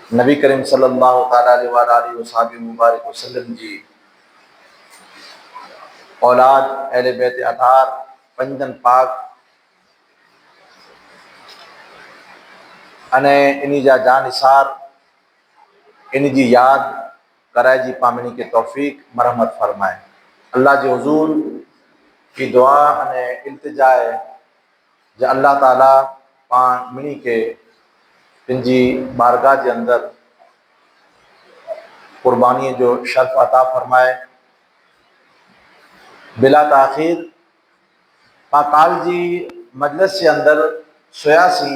नबी करीम सल्लल्लाहु ताला अलैहि मुबारक वसल्लम जी औलाद अहले बैत अतार पंजन पाक अने इन्ही जा जानिसार इन जी याद कराए जी पामणी के तौफीक मरहमत फरमाए। अल्लाह जे हुजूर की दुआ अने इल्तिजा है जे अल्लाह ताला पामणी के पंहिंजी बारगाह के अंदर कुर्बानी जो शर्फ अता फरमाए। बिला ताखीर पाकाल जी मजलिस के अंदर सोयासी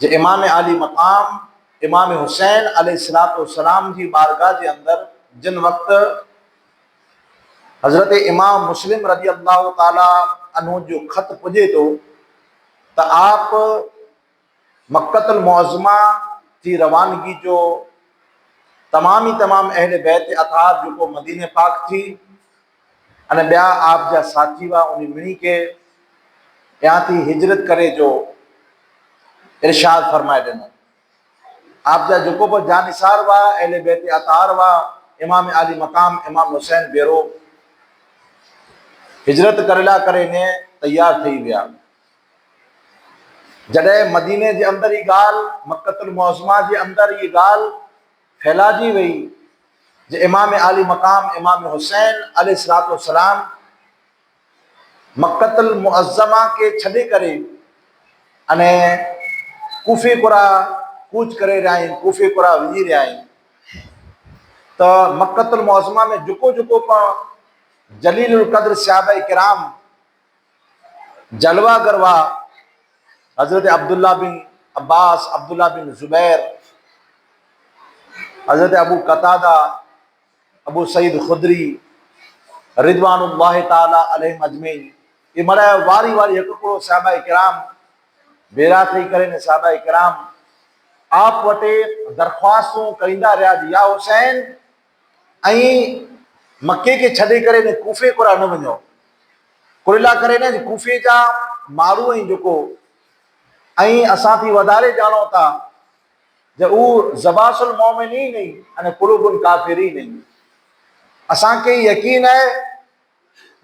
जे इमाम आली मकाम इमाम हुसैन अलैहिस्सलाम की बारगाह के अंदर जिन वक्त हजरत इमाम मुस्लिम रजी अल्लाह ताला अन्हु जो खत पुजे तो आप मक्कतुल मुअज़्ज़मा की रवानगी जो तमाम अहले बैत अतार जो मदीने पाक थी अने बया आप जा साथी वा उन मिणी के यहाँ थी हिजरत करे जो इरशाद फरमाए दिनो। आप जा जो पर जानिसार वा अहले बैत अतार वा इमाम आली मकाम इमाम हुसैन बेरो हिजरत करेला करे ने तैयार थी विया। जडे मदीने के अंदर ही गाल मक्कतुल मुअज़्ज़मा के अंदर ये गाल फैलाजी वही जे इमाम आली मकाम इमाम हुसैन अलैहिस्सलाम मक्कतुल मुअज़्ज़मा के छड़े करे अने कूफे कुरा कूच करे रहा है, कूफे कुरा विझी रहा है। तो मक्कतुल मुअज़्ज़मा में जुको जुको पर जलीलुल कद्र सहाबाए किराम जलवा गरवा हजरत अब्दुल्ला बिन अब्बास, अब्दुल्ला बिन जुबैर, हजरत अबू कतादा, अबू सईद खुदरी रिदवानुल्लाह ताला अलैहिम अजमईन ये मरा वारी वारी हिकड़ो सहाबाए किराम बेरा थी करे ने सहाबाए किराम आप वटे दरख्वास्तों करींदा रहा या हुसैन आई मक्के के छड़े करे ने कूफे कुरा न वञो। कुरिला करे ने कूफे जा मारू ऐं जेको ऐं असां थी वधारे ॼाणो था जे उ ज़बासुल मोमिनीन नहीं अने कुलूबुल काफिरीन नहीं। असां के यकीन है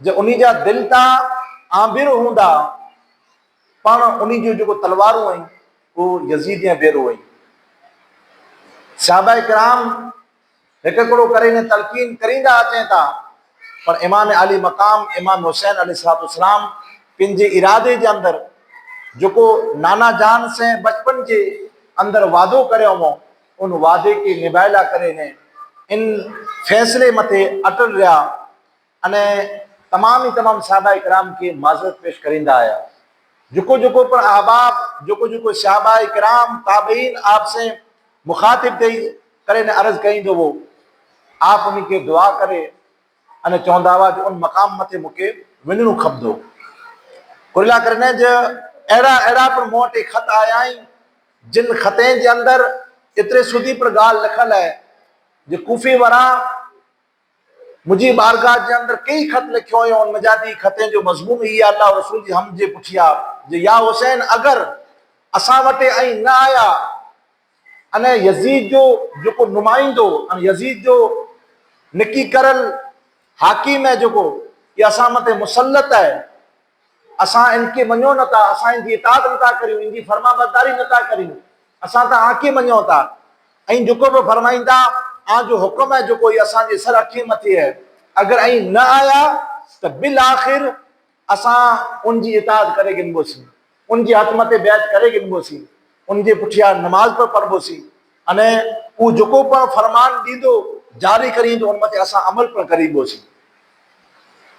जे उन्हीं जा दिल ता आबिर हुंदा पण उन्हीं जो जो तलवारूं आई वो यजीद या बेरो आई। सहाबाए किराम हिकड़ो करे ने तलकीन करींदा अचें था पर इमाम आली मकाम इमाम हुसैन अलैहिस्सलाम पिंजे इरादे के अंदर जो नाना जान से बचपन के अंदर वादो करे हो उन वादे के निभायला करे ने इन फैसले मथे अटल रहा अने तमाम सहाबाए किराम के माजरत पेश करींदा आया। जुको जुको पर अहबाब जुको जुको सहाबाए किराम ताबईन आपसे मुखातिब थी करे ने अर्ज कई तो वो आप उन्हीं के दुआ करे अने चवंदा हुआ जो उन मकाम मथे मुके वञणो खपंदो। कुरिला करने जो अड़ा अड़ा पर मूं वटि खत आया आहिनि जिन खतें के अंदर इतरे सुधी पर गाल लिखल है जो कूफी वारा मुझी बारगाह के अंदर कई खत लिखियो हुयो उन मजादी खतें जो मजमून ही अल्लाह रसूल जी हम जे पुछिया जे या हुसैन अगर असां वटे आई न आया अने यजीद जो जो नुमाइंदो यजीद जो निकी करल हाकिम है जो ये असां मते मुसल्लत है असां इनके मञो नथा असां इनकी इताअत नथा करियूं इनकी फरमाबरदारी नथा करियूं असां त आके मञो था ऐं जेको बि फरमाईंदा आ जो हुक्म है जो ये असां जे सर अखी मथे है अगर ऐं न आया तो बिल आखिर असां उनकी इताअत करे गिनबोसीं उनकी हथ मथे बैत करे गिनबोसीं उनके पुठिया नमाज पर पढ़बोसीं अने वो जेको पर फरमान दींदो जारी करींदो उन मथे असां अमल पर करीबोसीं।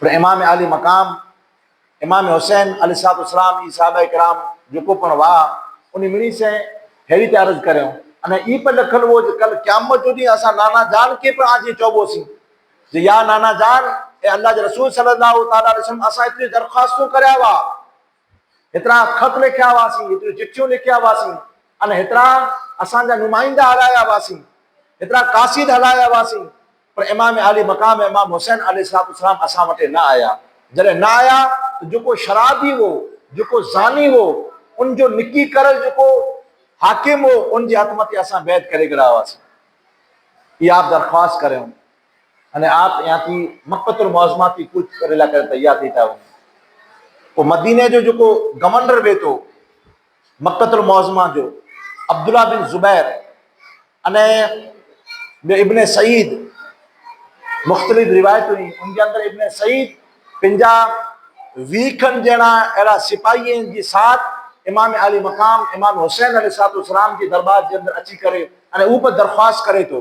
पर इमाम आली मकाम इमाम हुसैन अलैहिस्सलाम सहाबाए किराम जो पण वाह उन मिणी से हेड़ी ते अर्ज करियो अने ई पर लिखल वो कल क़यामत जो ॾींहुं असां नाना जान के पर आज चवबोसीं जे या नाना जान ए अल्लाह के रसूल सल्लल्लाहु ताला अलैहि वसल्लम असां इतनी दरख्वास्तों करया वा इतरा खत लिखया वासीं इतरी चिट्ठियूं लिखया वासीं अने इतरा असां जा नुमाइंदा हलाया वासीं इतरा कासिद हलाया वासीं पर इमाम आली मकाम इमाम हुसैन अलैहिस्सलाम असां वटे न आया। जरे न आया तो जो शराबी वो जो जानी वो उन जो निकी करल जो हाकिम हो उनजे हथ मथे असां बैत करे गिरा हुआसीं। इहा आप दरख्वास्त करियूं अने आप या थी मक्कतुल मुअज़्ज़मा थी कुछ करे ला करे तैयार थी था वञो। पोइ मदीने जो जेको गवर्नर वेठो मक्कतुल मुअज़्ज़मा जो अब्दुल्ला बिन ज़ुबैर अने इब्न सईद मुख़्तलिफ़ रिवायतूं उनके अंदर इब्न सईद पंहिंजा 20 खनि ॼणा अहिड़ा सिपाही आहिनि जी साथ इमाम अली मक़ाम इमाम हुसैन अलैहिस्सलाम जी दरबार जे अंदर अची करे अने उहो बि दरख्वास्त करे थो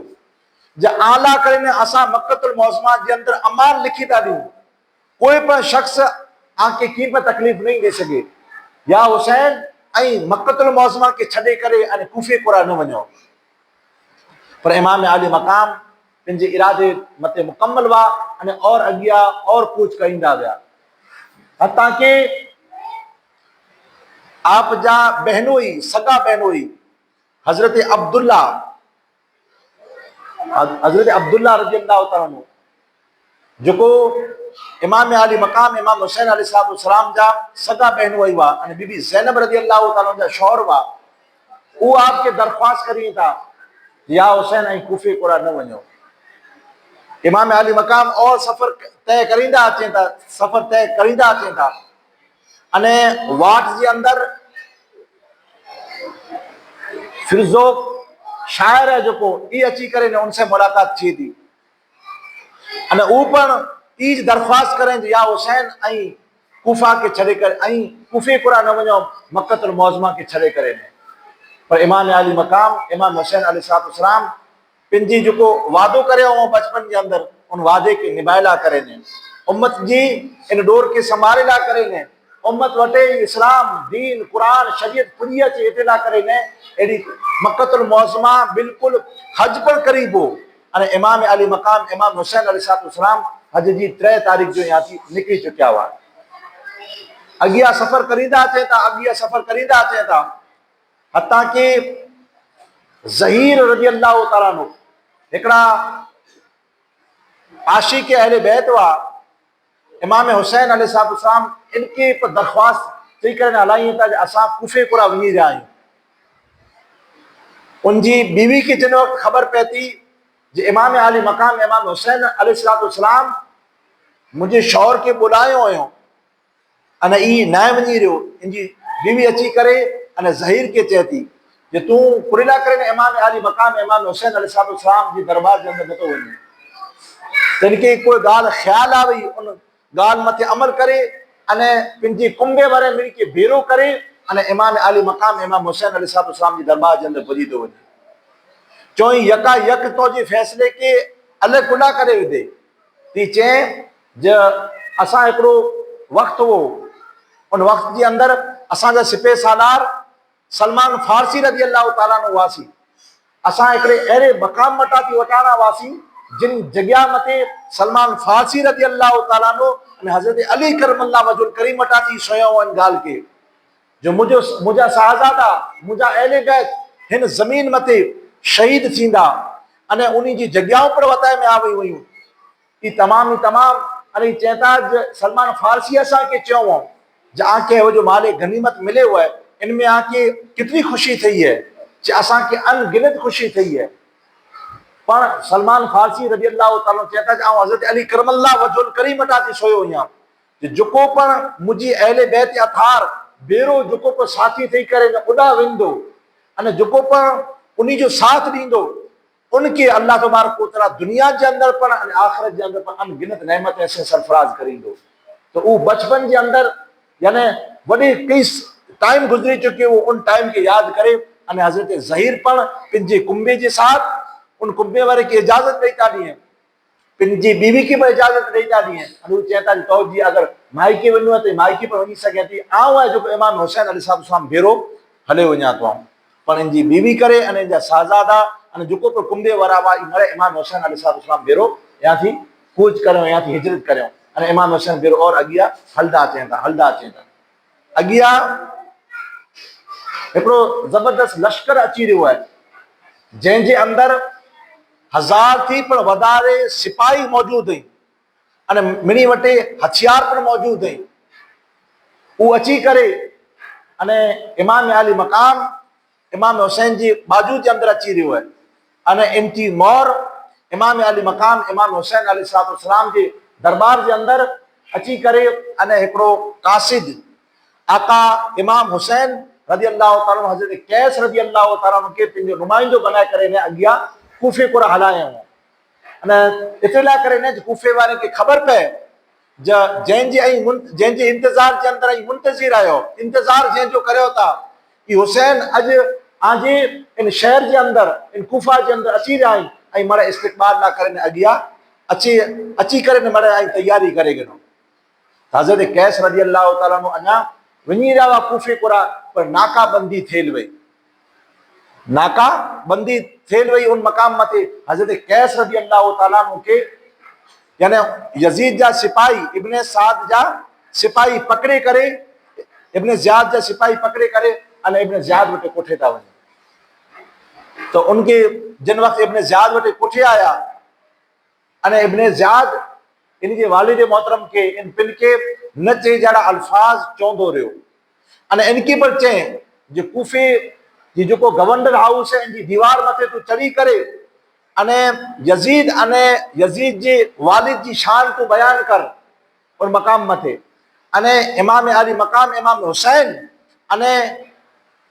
जे आला करे ने असां मक्कतुल मुअज़्ज़मा जे अंदर अमान लिखी था ॾियूं कोई पण शख्स आके की बि तकलीफ़ नहीं दे सके या हुसैन ऐं मक्कतुल मुअज़्ज़मा खे छॾे करे अने कूफे कुरा न वञो। पर इमाम अली मक़ाम पंहिंजे इरादे मथे मुकम्मल हुआ अने और अॻियां और कूच कईंदा विया हता के आप जा बहनोई सगा बहनोई हज़रत अब्दुल्ला रज़ियल्लाहु तआला अन्हु जेको इमाम अली मक़ाम इमाम हुसैन अलैहिस्सलाम जा सगा बहनोई हुआ अने बीबी ज़ैनब रज़ियल्लाहु तआला जा शौहर हुआ वो आपके दरख्वास्त करी था या हुसैन ऐं कूफे कुरा न वञो। इमाम अली मक़ाम और सफ़र तय करींदा अचनि था सफ़र तय करींदा अचनि था अने वाट जे अंदर फिरज़ोक शायर है जेको ई अची करे ने उनसे मुलाकात थी थी अने ऊ पण ई दरख्वास्त करें या हुसैन ऐं कूफा के छॾे करे ऐं कूफे कुरा न वञो मक्कतुल मुअज़्ज़मा के छॾे करे ने। पर इमाम अली मक़ाम इमाम हुसैन अलैहिस्सलाम पंहिंजी जेको वादो करियो हो बचपन जे अंदर उन वादे के निभाइला करे ने उम्मत जी इन डोर के संभालेला करे ने उम्मत वटे इस्लाम दीन कुरान शरीयत पुरी अचे एतेला करे ने एडी मक्कतुल मुअज़्ज़मा बिल्कुल हज पर करीब हो अने इमाम अली मक़ाम इमाम हुसैन अलैहिस्सलाम हज जी 3 तारीख जो यहाँ थी निकिरी चुकिया हुआ अॻियां सफ़र करींदा अचे था हता के ज़हीर रज़ियल्लाहु तआला अन्हु हिकिड़ा आशिक अहले बैत हुआ इमाम हुसैन अलैहिस्सलाम इनके पर दरख्वास्त चई करे हलायूं था असां कूफे कुरा वञी रहिया आहियूं। उनजी बीवी खे जिन वक़्तु ख़बर पए थी जे इमाम अली मक़ाम इमाम हुसैन अलैहिस्सलाम मुंहिंजे शौहर खे बुलायो हुयो अने ई न वञी रहियो इनजी बीवी अची करे अने ज़हीर के चए थी जे तूं कुरिला करे इमाम अली मक़ाम इमाम हुसैन अलैहिस्सलाम जी दरबार जे अंदर नथो वञे त इनखे कोई ॻाल्हि ख़्यालु आ वई उन ॻाल्हि मथे अमल करे अने पंहिंजी कुंभे वारे मिड़ी खे भेरो करे अने इमाम अली मक़ाम इमाम हुसैन अलैहिस्सलाम जी दरबार जे अंदर पुॼी थो वञे चोई यका यक तो जे फैसले के अलॻि गुॾा करे विधे थी चए ज असां हिकिड़ो वक़्तु हो उन वक़्त जे अंदर असांजा सिपह सालार सलमान फारसी रज़ियल्लाहु तआला अन्हु हुआसीं असां हिकिड़े अहिड़े मक़ाम मटा थी वठाणा हुआसीं जिन जॻह मथे सलमान फारसी रज़ियल्लाहु तआला अन्हु अने हज़रत अली करमल्लाहु वजहुल करीम मटा थी सोयो इन ॻाल्हि के जो मुंहिंजा साहज़ादा मुंहिंजा अहले बैत हिन ज़मीन मथे शहीद थींदा अने उन्हीं जी जॻहियूं पर वताए में आ वई हुयूं ई तमाम अने चए था सलमान फारसी असांखे चयो हो जो आके वो जो माले गनीमत मिले हुआ है इनमें आके कितनी खुशी थी है कि असांखे अनगिनत खुशी थी है पर सलमान फारसी रज़ियल्लाहु तआला चए था हज़रत अली करमल्लाहु वजहुल करीम मटा थी सोयो हुयां जेको पण मुंहिंजी अहले बैत अथार बेरो जेको पण साथी थी करे न उॾा वेंदो अने जेको पण उन्हीं जो साथ ॾींदो उनके अल्लाह तबारक व तआला दुनिया के अंदर पर आखिरत के अंदर पर अनगिनत नेमत ऐसे सरफराज करींदो। तो वो बचपन के अंदर यानी वॾे कई टाइम गुजरी चुके वो उन टाइम के याद करे अने हज़रत ज़हीर पण पंहिंजे कुंबे के साथ उन कुंबे वारे की इजाज़त ॾेई था ॾियनि पंहिंजी बीवी की भी इजाज़त ॾेई था ॾियनि अने चए था तो जी अगर माइके वञो आहे त माइके पर वञी सघे थी आउं आहे जेको इमाम हुसैन अलैहिस्सलाम भेरो हले वञा थो पर इनजी बीवी करे अने इनजा साहज़ादा अने जेको पर कुंबे वारा हुआ मरे इमाम हुसैन अलैहिस्सलाम भेरो या थी कूच करियो या थी हिजरत करियो अने इमाम हुसैन भेरो और अॻियां हलदा अचनि था अॻियां हिकिड़ो ज़बरदस्त लश्कर अची रहियो आहे जंहिंजे अंदर 1000 थी पण वधारे सिपाही मौजूद आहिनि अने मिणी वटे हथियार पण मौजूद आहिनि वो अची करे अने इमाम अली मक़ाम इमाम हुसैन जी बाजू जे अंदर अची रहियो आहे अने इनकी मोर इमाम अली मकाम इमाम हुसैन अलैहिस्सलाम जे दरबार जे अंदर अची करे अने हिकिड़ो कासिद आका इमाम हुसैन रज़ी अल्लाह ताला अन्हु हज़रत कैस रज़ी अल्लाह ताला अन्हु खे पंहिंजो नुमाइंदो बनाए करे ने अॻियां कूफे कोर हलाया अने इतला करे ने कूफे वारे खे ख़बर पए जंहिंजे इंतज़ार जे अंदर मुंतज़िर आयो इंतज़ार जंहिंजो करियो था कि हुसैन अॼु आजे इन शहर जे अंदर इन कूफा जे अंदर अची रहिया आहिनि ऐं मरे इस्तक़बाल न करे अॻियां अची करे ने मरे ऐं तयारी करे गिनो हज़रत कैस रज़ी अल्लाह ताला अन्हु अञा वञी रहिया हुआ कूफे कोरा पर नाकाबंदी थियल वई नाकाबंदी थियल वई उन मक़ाम मथे हज़रत कैस रज़ी अल्लाह ताला अन्हु खे यानी यजीद जा सिपाही इब्न साद जा सिपाही पकड़े करे इब्न ज़ियाद जा सिपाही पकड़े करे अने इब्न ज़ियाद वटि कोठे था वञनि तो उनके जिन वक़्तु इब्न ज़ियाद वटि कोठे आया अने इब्न ज़ियाद इन जे वालिद मोहतरम के इन पिन के न चे जहिड़ा अल्फाज चवंदो रहियो अने इनके पर चए जो कूफे जी जो गवर्नर हाउस है इनकी दीवार मथे तू चढ़ी करे अने यजीद जी वालिद जी शान तू बयान कर और मकाम मथे अने इमाम अली मकाम इमाम हुसैन अने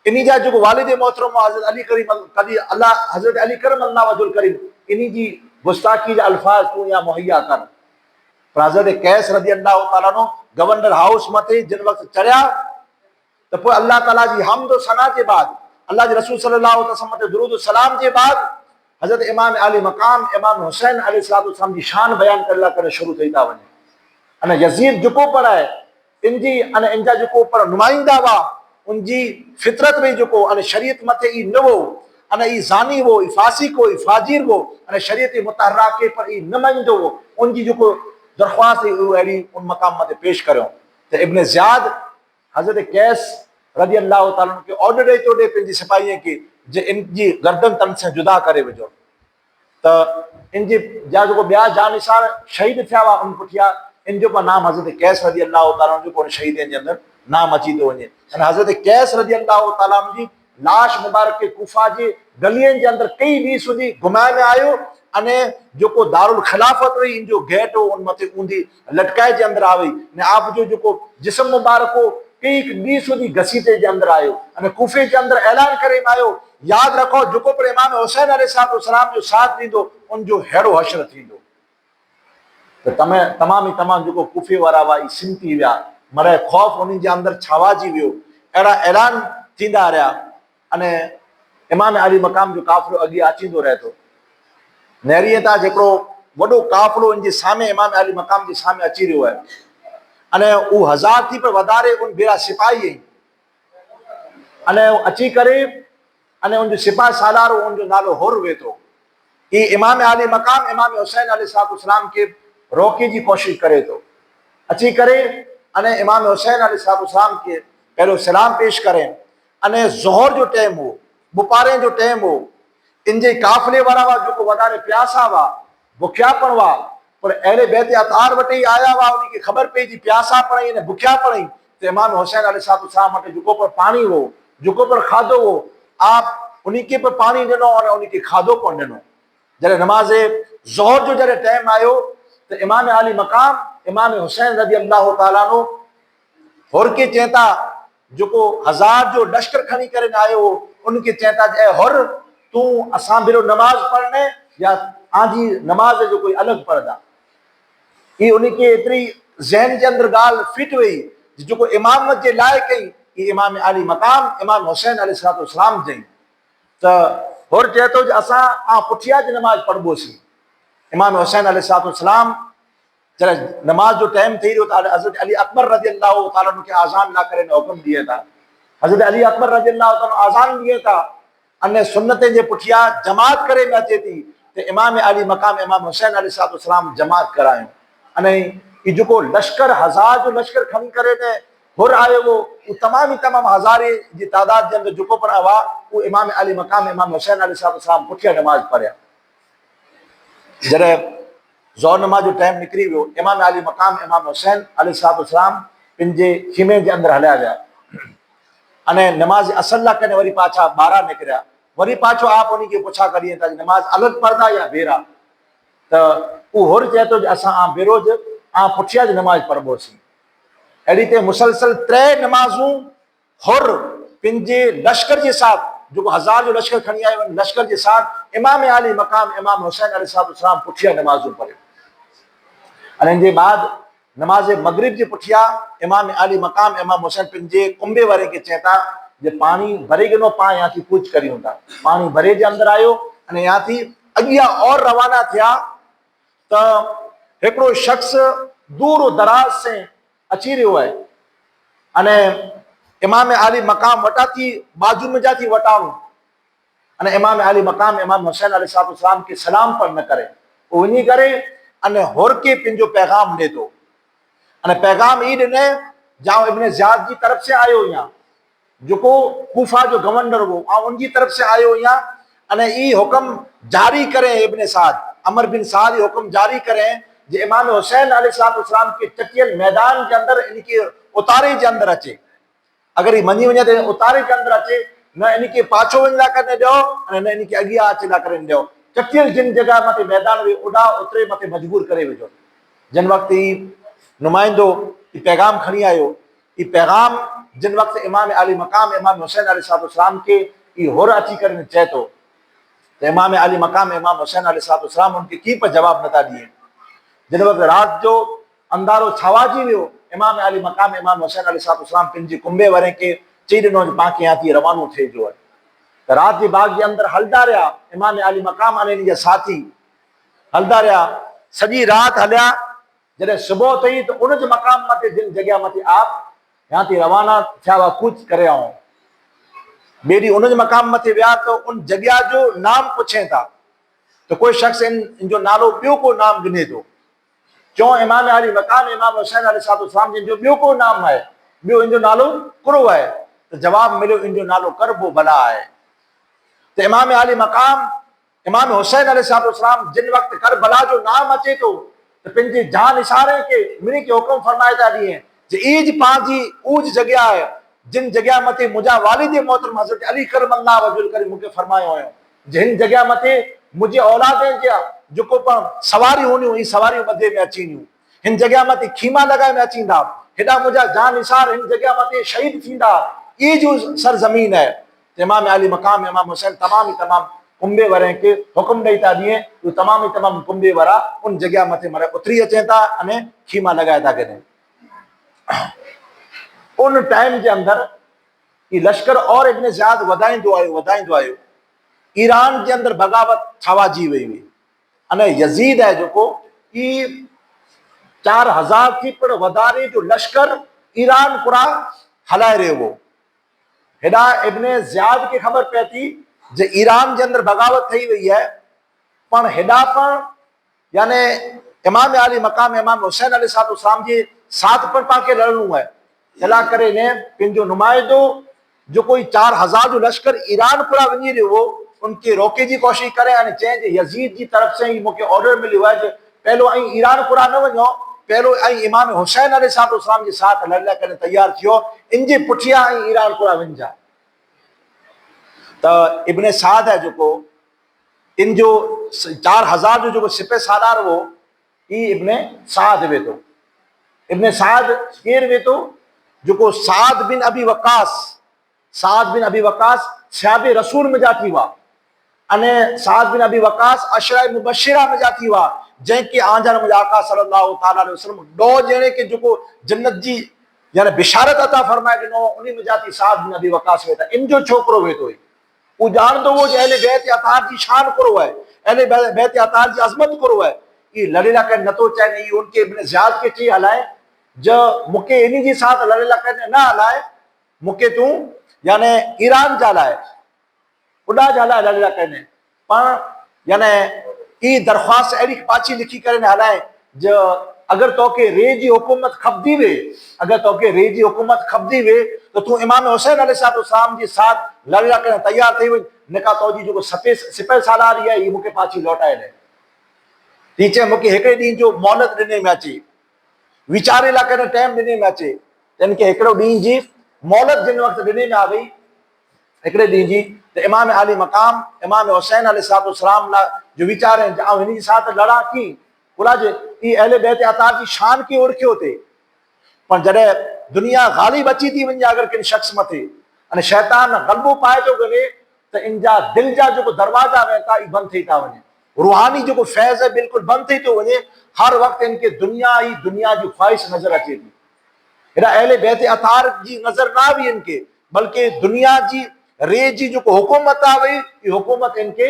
इन्ही जा जो वालिद मोहतरम हज़रत अली करीम कदी अल्लाह हज़रत अली करम अल्लाह वजुल करीम इन्ही जी गुस्ताखी जा अल्फाज तू या मुहैया कर पर हज़रत कैस रज़ी अल्लाह ताला अन्हु गवर्नर हाउस मथे जिन वक़्तु चढ़िया तो पोइ अल्लाह ताला जी हमद सना के बाद अल्लाह के रसूल सल्लल्लाहु अलैहि वसल्लम ते दुरूद सलाम के बाद हज़रत इमाम अली मकाम इमाम हुसैन अलैहिस्सलाम जी शान बयान करे शुरू थी था वञे अने यजीद जुको पर है इनजी अने इनजा जुको पर नुमाइंदा हुआ उनजी फितरत में जुको अने शरीयत मथे ई न वो अने ई ज़ानी वो ई फासिक वो ई फाजिर वो अने शरीयत मुतहर्रा के पर ई न मञंदो वो उनजी जुको दरख्वास्त अहिड़ी उन मकाम मथे पेश करियो तो इब्न ज़ियाद हज़रत कैस रज़ी अल्लाह ताला के ऑर्डर ॾेई थो ॾे पंहिंजी सिपाहीअ खे जे इनजी गर्दन तन से जुदा करे विझो तो इनजी जा जो ॿिया जानिसार शहीद थिया हुआ उन पुठियां इन जो नाम हज़रत कैस रज़ी अल्लाह ताला जो शहीद जे अंदर नाम अची थो वञे हज़रत कैस रज़ी अल्लाह ताला जी लाश मुबारक के कूफा जे गलियन जे अंदर कई ॾींहं સુધી घुमाए में आयो अने जो दारुल खिलाफत हुई इन जो गेट हो उन मथे ऊंधी लटकाए जे अंदर आई ने आप जो जिस्म मुबारक हो कई ॾींहं સુધી घसीटे जे अंदर आयो अने कूफे जे अंदर ऐलान करे आयो याद रखो जो पर इमाम हुसैन अलैहिस्सलाम जो साथ दींदो उन जो हेड़ो हशर थींदो तो तमाम ही तमाम जो कूफे वारा हुआ सिमटी विया मरे खौफ उन्हीं जे अंदर छावाजी वियो अहिड़ा ऐलान थींदा रहिया अने इमाम अली मकाम जो काफ़िलो अॻे अचींदो रहे थो नेरीअ तां जेको वॾो काफ़िलो इन जे सामे इमाम अली मकाम जे सामे अची रहियो आहे अने उ हज़ार थी पर वधारे उन बेड़ा सिपाही आहिनि अने अची करे अने उनजो सिपाही सालारो उनजो नालो हुर वेठो ई इमाम अली मकाम इमाम हुसैन अलैहिस्सलाम के रोके जी कोशिश करे थो अची करे अने इमाम हुसैन अलैहिस्सलाम के पहलो सलाम पेश करें अने ज़ोहर जो टाइम हो बुपारे जो टाइम हो इनजे काफ़िले वारा हुआ जो वधारे प्यासा हुआ बुखियापण हुआ पर अहले बैत अतार वटि ही आया हुआ उनखे ख़बर पई प्यासा पड़ई अने बुखियापण तो इमाम हुसैन अलैहिस्सलाम वटि जो पर पानी हो जो पर खाधो हो आप उनके पर पानी ॾिनो और उनके खाधो कोन ॾिनो जॾहिं नमाज़ ज़ोहर जो जॾहिं टाइम आयो तो इमाम अली मकाम इमाम हुसैन रज़ी अल्लाह ताला अन्हु हुर के चेता जो हज़ार जो लश्कर खणी करे आयो उनके चेता ए हुर तू असां भेरो नमाज पढ़ने या आजी नमाज जो कोई अलग पढ़दा ये उनके एतरी ज़हन के अंदर गाल फिट हुई जो इमामत के लाए कई इमाम अली मकाम इमाम हुसैन अलैहिस्सलाम जई तो हुर चए थो असां पुठिया जी नमाज पढ़बोसीं इमाम हुसैन अलैहिस्सलाम जॾहिं नमाज जो टाइम थी रहियो त हज़रत अली अकबर रज़ी अल्लाह ताला खे आज़ान ला करे हुकुम ॾिए था हज़रत अली अकबर रज़ी अल्लाह ताला आज़ान ॾिए था अने सुन्नत जे पुठियां जमात करे में अचे थी तो इमाम अली मकाम इमाम हुसैन अलैहिस्सलाम जमात करायूं अने ई जो लश्कर हज़ार जो लश्कर खणी करे ने हुर आयो हो तमाम ही तमाम हज़ारे जी तादाद के अंदर जो पर हुआ वो इमाम अली मकाम इमाम हुसैन अलैहिस्सलाम पुठियां नमाज पढ़िया जॾहिं ज़ोहर नमाज जो टाइम निकिरी वियो इमाम अली मकाम इमाम हुसैन अलैहिस्सलाम पंहिंजे खीमे जे अंदर हलिया विया अने नमाज असल ला कने वरी पाछा बारा निकरिया, वरी पाछो आप उन्हीं के पुछा करिए था नमाज अलग पढ़दा या बेरा, तो वो होर चए तो असां आ बेरोज आ पुठिया जी नमाज पढ़बोसीं। अड़ी ते मुसलसल 3 नमाजूं होर पिंजे लश्कर के साथ जो 1000 जो लश्कर खणी आयो लश्कर के साथ इमाम आली मकाम इमाम हुसैन अलैहिस्सलाम पुठिया नमाजूं पढ़ियो। अने इनके बाद नमाज मगरिब जी पुठिया इमाम आली मकाम इमाम हुसैन पिंजे कुंबे वारे के चेता जे पानी भरे गिनो पा या थी पूछ करियो था, पानी भरे जे अंदर आयो अने या थी अगिया और रवाना थिया तो एकड़ो शख्स दूर दराज से अची रहो है अने इमाम आली मकाम वटा थी बाजू में जाती वटाणो अने इमाम आली मकाम इमाम हुसैन अलैहिस्सलाम के सलाम पर न करे वो वनी करे अने होर के पिंजो पैगाम दे तो अने पैगाम ई ने जाओ इब्ने ज़ियाद की तरफ से आयो या जो को कूफा जो गवर्नर वो आ उनकी तरफ से आयो या अने ई हुक्म जारी करें इब्ने साद अमर बिन साद हुक्म जारी करें जे इमाम हुसैन अलैहिस्सलाम के चटियल मैदान के अंदर इनके उतारे के अंदर अचे, अगर ये मनी वने ते उतारे के अंदर अचे न इनके पाछो वनला करने दो अने न इनके अगिया अचला करने दो, चटियल जिन जगह मते मैदान वे उड़ा उतरे मते मजबूर करे वेजो। जिन वक्त ई नुमाइंदो ई पैगाम खणी आयो, ई पैगाम जिन वक्त इमाम अली मकाम इमाम हुसैन अलैहिस्सलाम के ई होर अची करने चए तो इमाम अली मकाम इमाम हुसैन अलैहिस्सलाम उनके की पर जवाब नता दिए। जिन वक्त रात जो अंधारो छावाजी वियो इमाम अली मकाम इमाम हुसैन अलैहिस्सलाम पिंजी कुंबे वरे के चई दिनो पाके यहाँ थी रवानो थे जो है तो रात के बाग के अंदर हलदा रहा इमाम अली मकाम अने इनके साथी हलदा रहा सजी रात हलिया जॾहिं सुबह थी तो उन मकाम मते जिन जगह मते आप यहाँ थी रवाना थिया हुआ कूच करे आओ बेरी उन मकाम मते विया तो उन जगह जो नाम पुछे था तो कोई शख्स इनजो नालो ॿियो को नाम गिने थो चो इमाम अली मकाम इमाम हुसैन अलैहिस्सलाम जिन जो ॿियो को नाम है ॿियो इनजो नालो कुरो है तो जवाब मिलो इनजो नालो करबो भला है तो इमाम अली मकाम इमाम हुसैन अलैहिस्सलाम जिन वक्त करबला जो नाम अचे तो पिंजी जान इशारे के मिनी के हुक्म फरमाए था दिए जे ईज पाजी ऊज जगह है जिन जगह मते मुजा वालिद मोहतरम हजरत अली करमल्लाहु वजल करे मुके फरमायो है जिन जगह मते मुझे औलादे जा जो को सवारी होनी हुई सवारी मध्य में अचीनियूं हिन जगह मते खीमा लगाए में अचींदा हेडा मुजा जान निसार हिन जगह मते शहीद थींदा ई जो सरजमीन है इमाम अली मकाम इमाम हुसैन तमाम कुंबे वरे के हुक्म दई ता दिए तो तमाम कुंबे वरा उन जगह मते मरे उतरी अचे था अने खीमा लगाए था कने उन टाइम के अंदर ये लश्कर और इब्ने ज़ियाद वधाइंदो आयो ईरान के अंदर बगावत छावाजी वही हुई अने यजीद है जो को ई 4000 थी पर वधारे जो लश्कर ईरान पूरा हलाए रहे वो हेडा इब्ने ज़ियाद के खबर पे थी जे ईरान के अंदर बगावत थी हुई है पण हेडा पर यानी इमाम अली मकाम इमाम हुसैन अलैहिस्सलाम के साथ पर पाके लड़नू है चला करे ने पिंजो नुमाइंदो जो कोई 4000 जो लश्कर ईरान पूरा वनी रहो वो उनके रोके की कोशिश करे अने चए जे यजीद की तरफ से ही मुके ऑर्डर मिलियो है जे पहलो आई ईरान पूरा न वनो पहलो आई इमाम हुसैन अलैहिस्सलाम के साथ लड़ने करे तैयार थियो इनजे पुठिया आई ईरान पूरा वंजा तो इब्ने साद है जो को इन जो 4000 जो सिपह सालार वो ई इब्ने साद वे तो इब्ने साद केर वे तो जो को साद बिन अबी वकास सहाबे रसूल में जाती हुआ अने साद बिन अबी वकास अशरा मुबशिरा में जाती हुआ जैके आंजर मुझे आका सल्लल्लाहु ताला अलैहि वसल्लम दो जने के जो को जन्नत जी यानी बिशारत अता फरमाए दिनो उन्हीं में जाती साद बिन अबी वकास वेता इन जो छोकरो वेतो वो जान दो वो अहले बैत अतार की शान करो है अहले बैत अतार की अजमत करो है ये लड़ेला कर न तो चाहे नहीं उनके इब्ने ज़ियाद के ची हलाए जो मुके इन्हीं के साथ लड़ेला करने ना हलाए मुके तू यानी ईरान जालाए उड़ा जाला लड़ेला करने पर यानी ई दरख्वास्त एड़ी पाची लिखी करने हलाए जो अगर तो के रे जी हुकूमत खपदी वे अगर तो के रे जी हुकूमत खपदी वे तो तू इमाम हुसैन अलैहिस्सलाम के साथ लड़ेला करने तैयार थी निका तो जी जो सिपह सालार है ये मुके पाची लौटाए ले टीचे मुके हेकड़े डी जो मोहलत दिने में अची विचारे ला करे टाइम दिने में अचे तन के हेकड़ो डी जी मोहलत जिन वक़्तु ॾिने में आ गई हिकिड़े ॾींहं जी, त इमाम आली मक़ाम इमाम हुसैन अलैहिस्सलाम लाइ जो वीचार आहिनि ऐं हिन साथ लड़ा की बोला जे ई अहले बैत अतार जी शान कीअं उड़कियो थिए। पर जॾहिं दुनिया ग़ालिब अची थी वञे अगरि किन शख़्स मथे अने शैतान ग़लबो पाए थो करे त इन जा दिलि जा जेको दरवाज़ा आहिनि था बंदि थी था वञे, रूहानी जेको फैज़ आहे बिल्कुलु बंदि थी थो वञे। हर वक़्तु इनखे दुनिया जी ख़्वाहिश नज़र अचे थी। हेॾा अहले बैत अतार जी नज़र न आई इनखे, बल्कि दुनिया जी रे जी जेको हुकूमत आ वई ई हुकूमत इनखे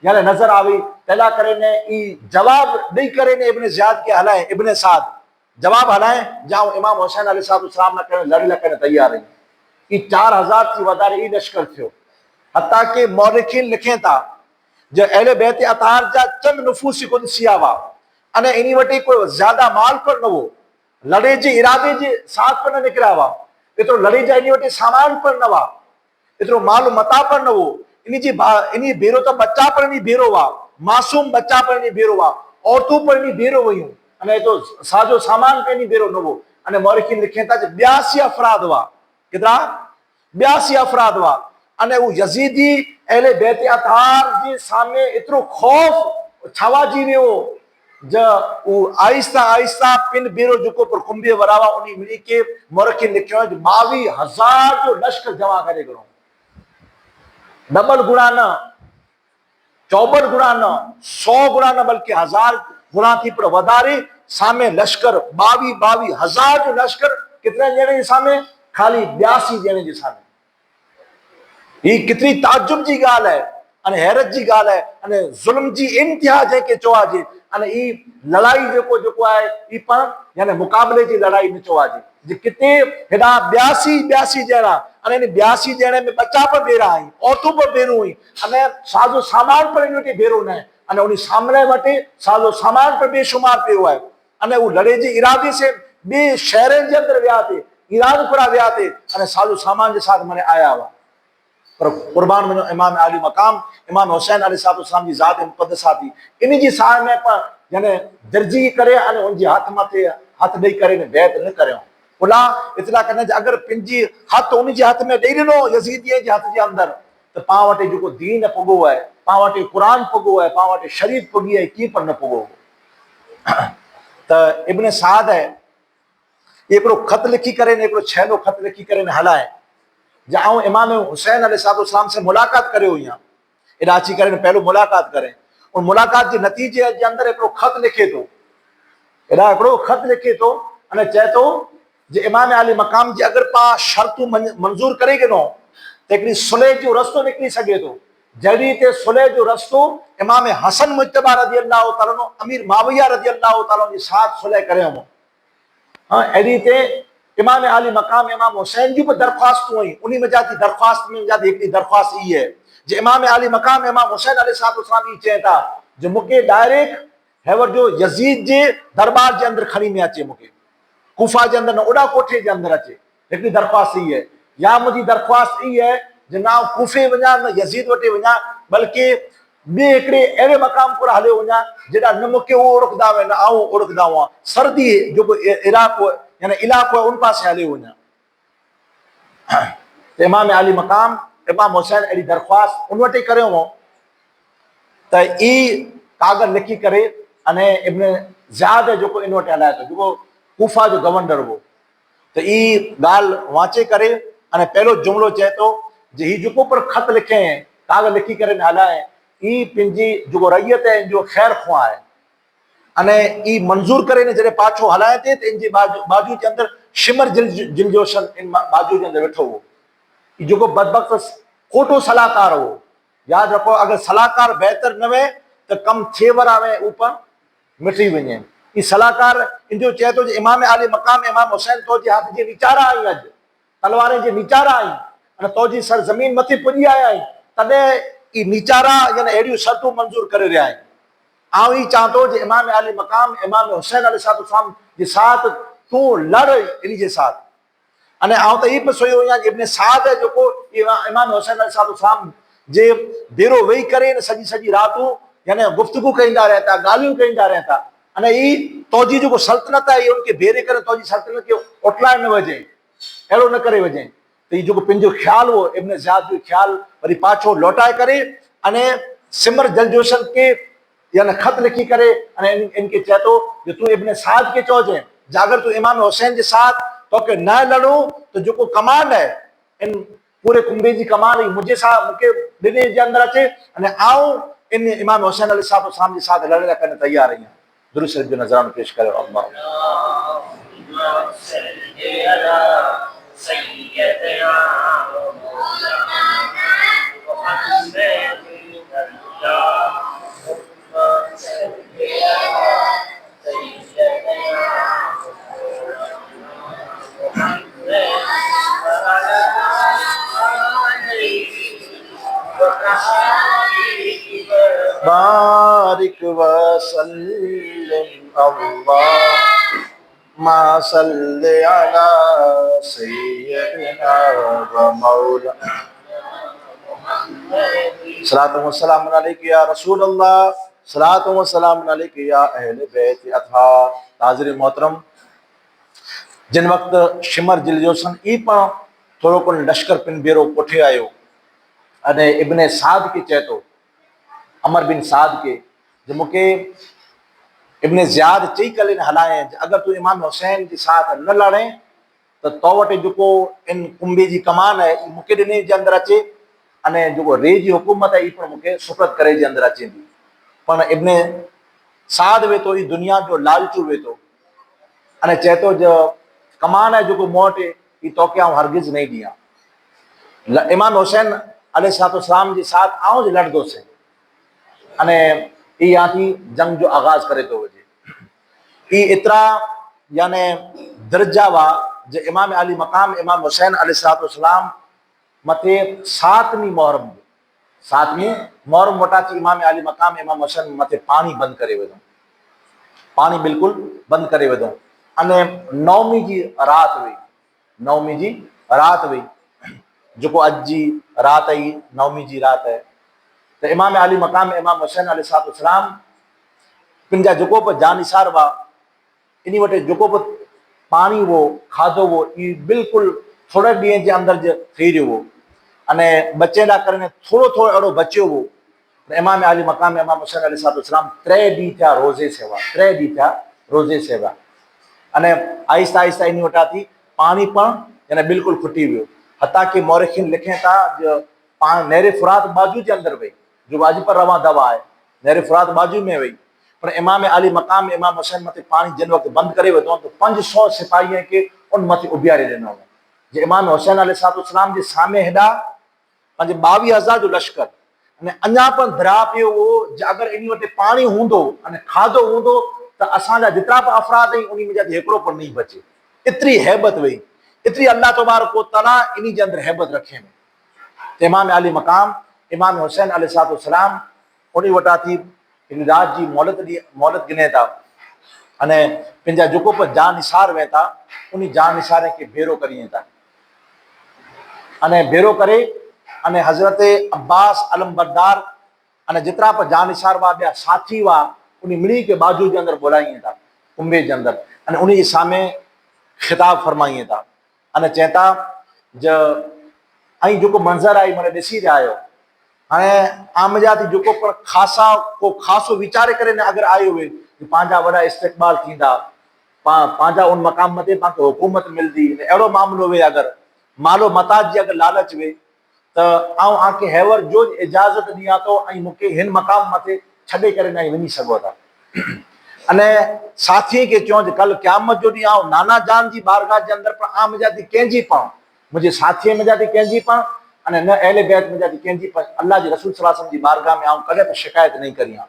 यानी नज़र आ वई। तैला करे ने ई जवाब ॾेई करे ने इब्न ज़ियाद के हलाए, इब्न साद जवाब हलाए जाओ इमाम हुसैन अलैहिस्सलाम न करे लड़ लकण तैयार आहिनि। ई 4000 थी वधारे ई लश्कर थियो। हता के मौरिखीन लिखे था जो अहले बैत अतार जा चंद नुफूस कुदसिया हुआ अने इन वटि कोई ज्यादा माल पर न हो, लड़े जे इरादे जे साथ पर न निकिरा हुआ, एतिरो लड़े जा इन वटि सामान पर न हुआ, एतिरो माल मता पर न हो, इन भेरो त बच्चा पर नहीं भेरो हुआ, मासूम बच्चा पर नहीं भेरो हुआ, औरतों पर नहीं भेरो हुई अने तो साजो सामान पे नहीं भेरो न हो। अने मौरिखीन लिखे था 82 अफराद हुआ, केतिरा 82 अफराद हुआ। अने वो यजीदी अहले बैत अतार जे सामने एतिरो खौफ छावाजी वियो जो वो आहिस्ता आहिस्ता पिन भेरो जेको पर कुंभे वरावा उन्हीं मिली के मौरिखीन लिखियो 22,000 जो लश्कर जमा करे करो, डबल गुणा न, 54 गुणा न, 100 गुणा न, बल्कि 1000 गुणा थी पर वधारे सामे लश्कर 22,000 जो लश्कर कितने ॼणे जे सामे, खाली 82 ॼणे जे सामे। ही केतिरी ताजुब जी ॻाल्हि आहे अने हैरत जी ॻाल्हि आहे अने ज़ुल्म जी इंतिहा जंहिंखे चवाजे। अने ई लड़ाई जेको आहे ई पण यानी मुक़ाबले जी लड़ाई न चवाजे जे किथे हेॾा 82 ॼणा अने इन 82 ॼणे में बच्चा पर बेरा आहिनि, औरतूं पर बेरूं हुई अने साजो सामान पर इन वटि बेरो न आहे अने उन सामने वटि साजो सामान पर बेशुमार पियो आहे। अने वो लड़े जे इरादे से ॿिए शहरनि जे अंदरि विया थे, ईरान पुरा विया थे अने साजो सामान जे साथ मने आया हुआ। पर कुर्बान वञो इमाम आली मक़ाम इमाम हुसैन अलैहिस्सलाम जी ज़ात मुक़द्दसा थी इन जी साह में पर यानी दर्जी करे अने उनजे हथ मथे हथ ॾेई करे बैत न करियो। उला इतला करने अगर पिंजी हथ उन जे हथ में ॾेई ॾिनो यजीदीअ जे हथ जे अंदरि त पां वटि जेको दीन पुॻो आहे, पां वटि क़ुरान पुॻो आहे, पां वटि शरीयत पुॻी आहे, कीअं पर न पुॻो। त इब्न साद है हिकिड़ो ख़त लिखी करे ने हिकिड़ो छैलो ख़त लिखी करे ने हलाए जाऊं इमाम हुसैन अलैहिस्सलाम से मुलाकात करे हुई एॾा अची करे पहलो मुलाकात करे और मुलाकात के नतीजे के अंदर हिकिड़ो ख़त लिखे थो, एॾा हिकिड़ो ख़त लिखे थो अने चए थो जे इमाम आली मक़ाम जी अगर पां शर्तूं मंज़ूर करे ॾिनो त हिकिड़ी सुलह जो रस्तो निकिरी सघे थो। जहिड़ी ते सुलह जो रस्तो इमाम हसन मुज्तबा रज़ी अल्लाह तआला अन्हु अमीर माविया रज़ी अल्लाह तआला जे साथ सुलह करियो। हाँ अहिड़ी ते इमाम आली मक़ाम इमाम हुसैन जी भी दरख्वास्त हुई, उन्हीं में जाती दरख्वास्त में जाती एक दरख्वास्त ये है जो इमाम आली मक़ाम इमाम हुसैन अलैहिस्सलाम ही चए था जो मुके डायरेक्ट हैवर जो यजीद जे दरबार के अंदर खणी में अचे, मुके कूफा के अंदर न उड़ा कोठे के अंदर अचे। एक दरख्वास्त ही है या मुझी दरख्वास्त ही है जो ना कूफे वञा न यजीद वटे वञा बल्कि ॿिए हिकिड़े अहिड़े मक़ाम पर हलियो वञा जेॾा न मूंखे उहो ओळखंदा हुआ न आऊं ओळखंदा हुआ, सर्दी जेको इलाइक़ो यानी इलाइक़ो आहे उन पासे हलियो वञा। त इमाम आली मक़ाम इमाम हुसैन अहिड़ी दरख्वास्त उन वटि करियो हो त ई कागज़ लिखी करे अने इब्न ज़ियाद जेको इन वटि हलाए थो जेको कूफा जो गवर्नर हो त ई ॻाल्हि वाचे करे अने पहिरियों जुमिलो चए थो जे ही जेको पर ख़त लिखे कागज़ लिखी करे हलाए ई पंहिंजी जेको रैयत आहे जो ख़ैर ख़्वाह आहे अने ई मंज़ूर करे ने जॾहिं पाछो हलाए थे त इनजे बाजू के अंदर शिमर जिल जो इन बाजू के अंदर वेठो हो जेको बदबख्त खोटो सलाहकार हो। याद रखो अगर सलाहकार बेहतर न वे तो कम थे वरा वे ऊपर मिटी वञे। ई सलाहकार इनजो चए थो इमाम आली मक़ाम इमाम हुसैन तो जे हाथ जे निचारा आई अॼु तलवारें जे निचारा आई अने तो जी सर ज़मीन मथे पुॼी आया आहिनि तॾहिं ई निचारा यानी अहिड़ियूं शर्तूं मंज़ूर करे रहिया आहिनि। आउं ई चाह थो इमाम आली मक़ाम इमाम हुसैन अलैहिस्सलाम जे साथ तूं लड़ इन जे साथ अने आउं त ई बि सोचियो आहियां इब्न साद जेको इमाम हुसैन अलैहिस्सलाम जे भेरो वेही करे सॼी सॼी रातूं यानी गुफ़्तगू कंदा रहता, ॻाल्हियूं कंदा रहता अने ई तोजी जेको सल्तनत आहे उनखे भेरे करे तोजी सल्तनत खे उठलाए न वञे, अहिड़ो न करे वञे। तो ये जो पंहिंजो ख्याल हो इब्न ज़ियाद जो ख्याल वरी पाछो लौटाए करे अने सिमर जलजोशन के यानी खत लिखी करे अने इनके चए तो जो तू इब्न साद के चौजे अगर तू इमाम हुसैन के साथ तो के न लड़ो तो जो कमांड है इन पूरे कुंबे की कमान मुझे साथ मुके दिने जे अंदर अचे अने आऊं इन इमाम हुसैन अलैहिस्सलाम के साथ लड़ने करने तैयार आहियां। दुरूद शरीफ जो नज़रानो पेश कयो बारिक वसल्लिम अल्लाहुम्मा सल्लि अला सय्यिदिना व मौलाना सलातु व सलाम अलैका या रसूल अल्लाह सलातु व सलाम अलैका या अहले बैत अतहार। हाज़िर मोहतरम जिन वक्त शिमर जलजोशन ई पण थोड़ो को लश्कर पिन बेरो पुठे आयो अने इब्न साद के चए तो अमर बिन साद के जो मुके इब्न ज़ियाद चई कले हलाए अगर तू इमाम हुसैन के साथ न लड़े तो वटे जो इन कुंबे की कमान है मुके दिने जे अंदर अचे अने जो रे की हुकूमत है ये मुके सुप्रत करे जे अंदर अचे थी पर इब्न साद वे तो दुनिया जो लालचू वे तो अने चए तो जो कमान है जो मोट ये तोके आऊं हरगिज नहीं दिया इमाम हुसैन अलैहिस्सलाम के साथ आऊं लड़दो से अने यहाँ थी जंग जो आगाज करे तो वजे ये इतरा यानी दर्जा वा जो इमाम अली मकाम इमाम हुसैन अलैहिस्सलाम मथे सातवीं मोहर्रम मोटा थी इमाम अली मकाम इमाम हुसैन मथे पानी बंद करे वेदो पानी बिल्कुल बंद करे वेदो अने नवमी जी रात हुई जो अज जी रात आई नवमी जी रात है तो इमाम अली मकाम इमाम हुसैन अलैहिस्सलाम पिंजा जो पर जानिसार वा इन वटे जो पानी वो खाधो वो ये बिल्कुल थोड़े ॾींहं जे अंदर थी रहियो वो अने बचे ला करने थोड़ो थोड़ो अड़ो बच्यो वो इमाम अली मकाम इमाम हुसैन अलैहिस्सलाम 3 ॾींहं थिया रोज़े सेवा अने आहिस्ता आहिस्ता इन वटा थी पानी पण यानी बिल्कुल खुटी वियो हता कि मौरखीन लिखें था जो नहर फुरात बाजू के अंदर वही जो अज पर रवा दवा है नहर फुरात बाजू में वही पर इमाम अली मकाम इमाम हुसैन मथे पानी जिन वक्त बंद करे वेदो तो 500 सिपाही के उन मथे उबियारे ॾिनो जे इमाम हुसैन अलैहिस्सलाम के सामने हेॾा 22,000 जो लश्कर अने अञा पण धरा पियो वो अगर इन वटे पानी हूंदो अने खाधो हूंदो तो असांजा जितरा भी अफराद आहिनि उन में जाते हिकिड़ो पण नहीं बचे इतरी हैबत वही इतरी अल्लाह तबारक व तआला इन जे अंदर हैबत रखे में तो इमाम अली मकाम इमाम हुसैन अलैहिस्सलाम उन वटा थी इन रात जी मोहलत गिने था अने पंहिंजा जो पर जान निसार वे था उन जान निसारे के भेरो करिए था अने भेरो करे अने हजरत अब्बास अलमबरदार अने जितरा पर जान निसार वा ॿिया साथी वा उन मिड़ी के बाजू के अंदर बोलाइए था कुंबे के अंदर अने उन जे सामने खिताब फरमाइए था अने चए था जो आई जो मंजर आई मैंने ॾिसी रहा आयो हाणे आम जा थी जो पर खासो वीचारे करे न अगर आयो हुए पांजा वड़ा इस्तक़बाल थींदा पांजा उन मकाम मते पांखे हुकूमत मिलदी अड़ो मामलो वे अगर मालो मताज जी अगर लालच वे तो आऊं आके हैवर जो इजाजत दिया तो मुके हिन मकाम मते छड़े करे नहीं वनी सको था अने साथी के चो कल क़यामत जो दी आऊं नाना जान जी बारगाह के अंदर पर आम जाती केंजी पाऊं मुझे साथी में जाती केंजी पाऊं अने न अहले बैत में जाती केंजी पाऊं अल्लाह जी रसूल सल्लल्लाहु अलैहि वसल्लम जी बारगाह में आऊं कदे शिकायत नहीं करिया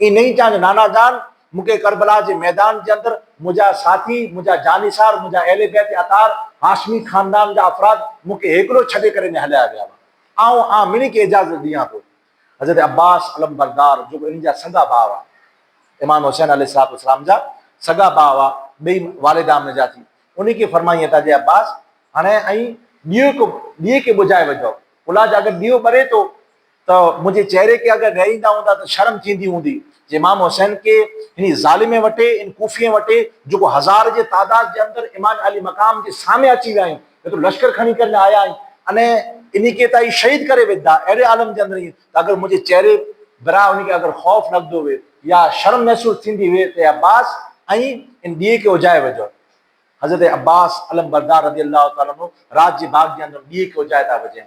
ई नहीं चाहे नाना जान मुके करबला के मैदान के अंदर मुझा साथी मुझा जानिसार मुझा अहले बैत अतार हाशमी खानदान जा अफराद मुके एकड़ो छड़े करे ने हलाया गया आऊं आ मिनी के इजाजत दिया तो हजरत अब्बास अलमबरदार जो इन जा सगा भाव इमाम हुसैन अलैहिस्सलाम जा सगा भाव बई वालिदा में जाती उन्हीं के फरमाइए था जे अब्बास हाणे आई दिए के बुझाए वजो पुला जा अगर दियो बरे तो मुझे चेहरे के अगर रहींदा हूंदा तो शर्म थींदी हूंदी जे इमाम हुसैन के इन ज़ालिमे वटे इन कूफिये वटे जो 1000 के तादाद के अंदर इमाम अली मकाम के सामने अची विया आहिनि तो लश्कर खणी करे आया आहिनि अने इन खे ताईं शहीद करे विधा अहिड़े आलम जे अंदरि ई त अगरि मुंहिंजे चेहरे बरा उनखे अगरि ख़ौफ़ लॻंदो हुए या शर्म महसूस थींदी हुई त अब्बास ऐं इन ॾींहं खे उजाए वेझो। हज़रत अब्बास अलम बरदार रज़ी अल्लाह ताला अन्हु रात जे बाग जे अंदरि ॾींहं खे उजाए था वॼनि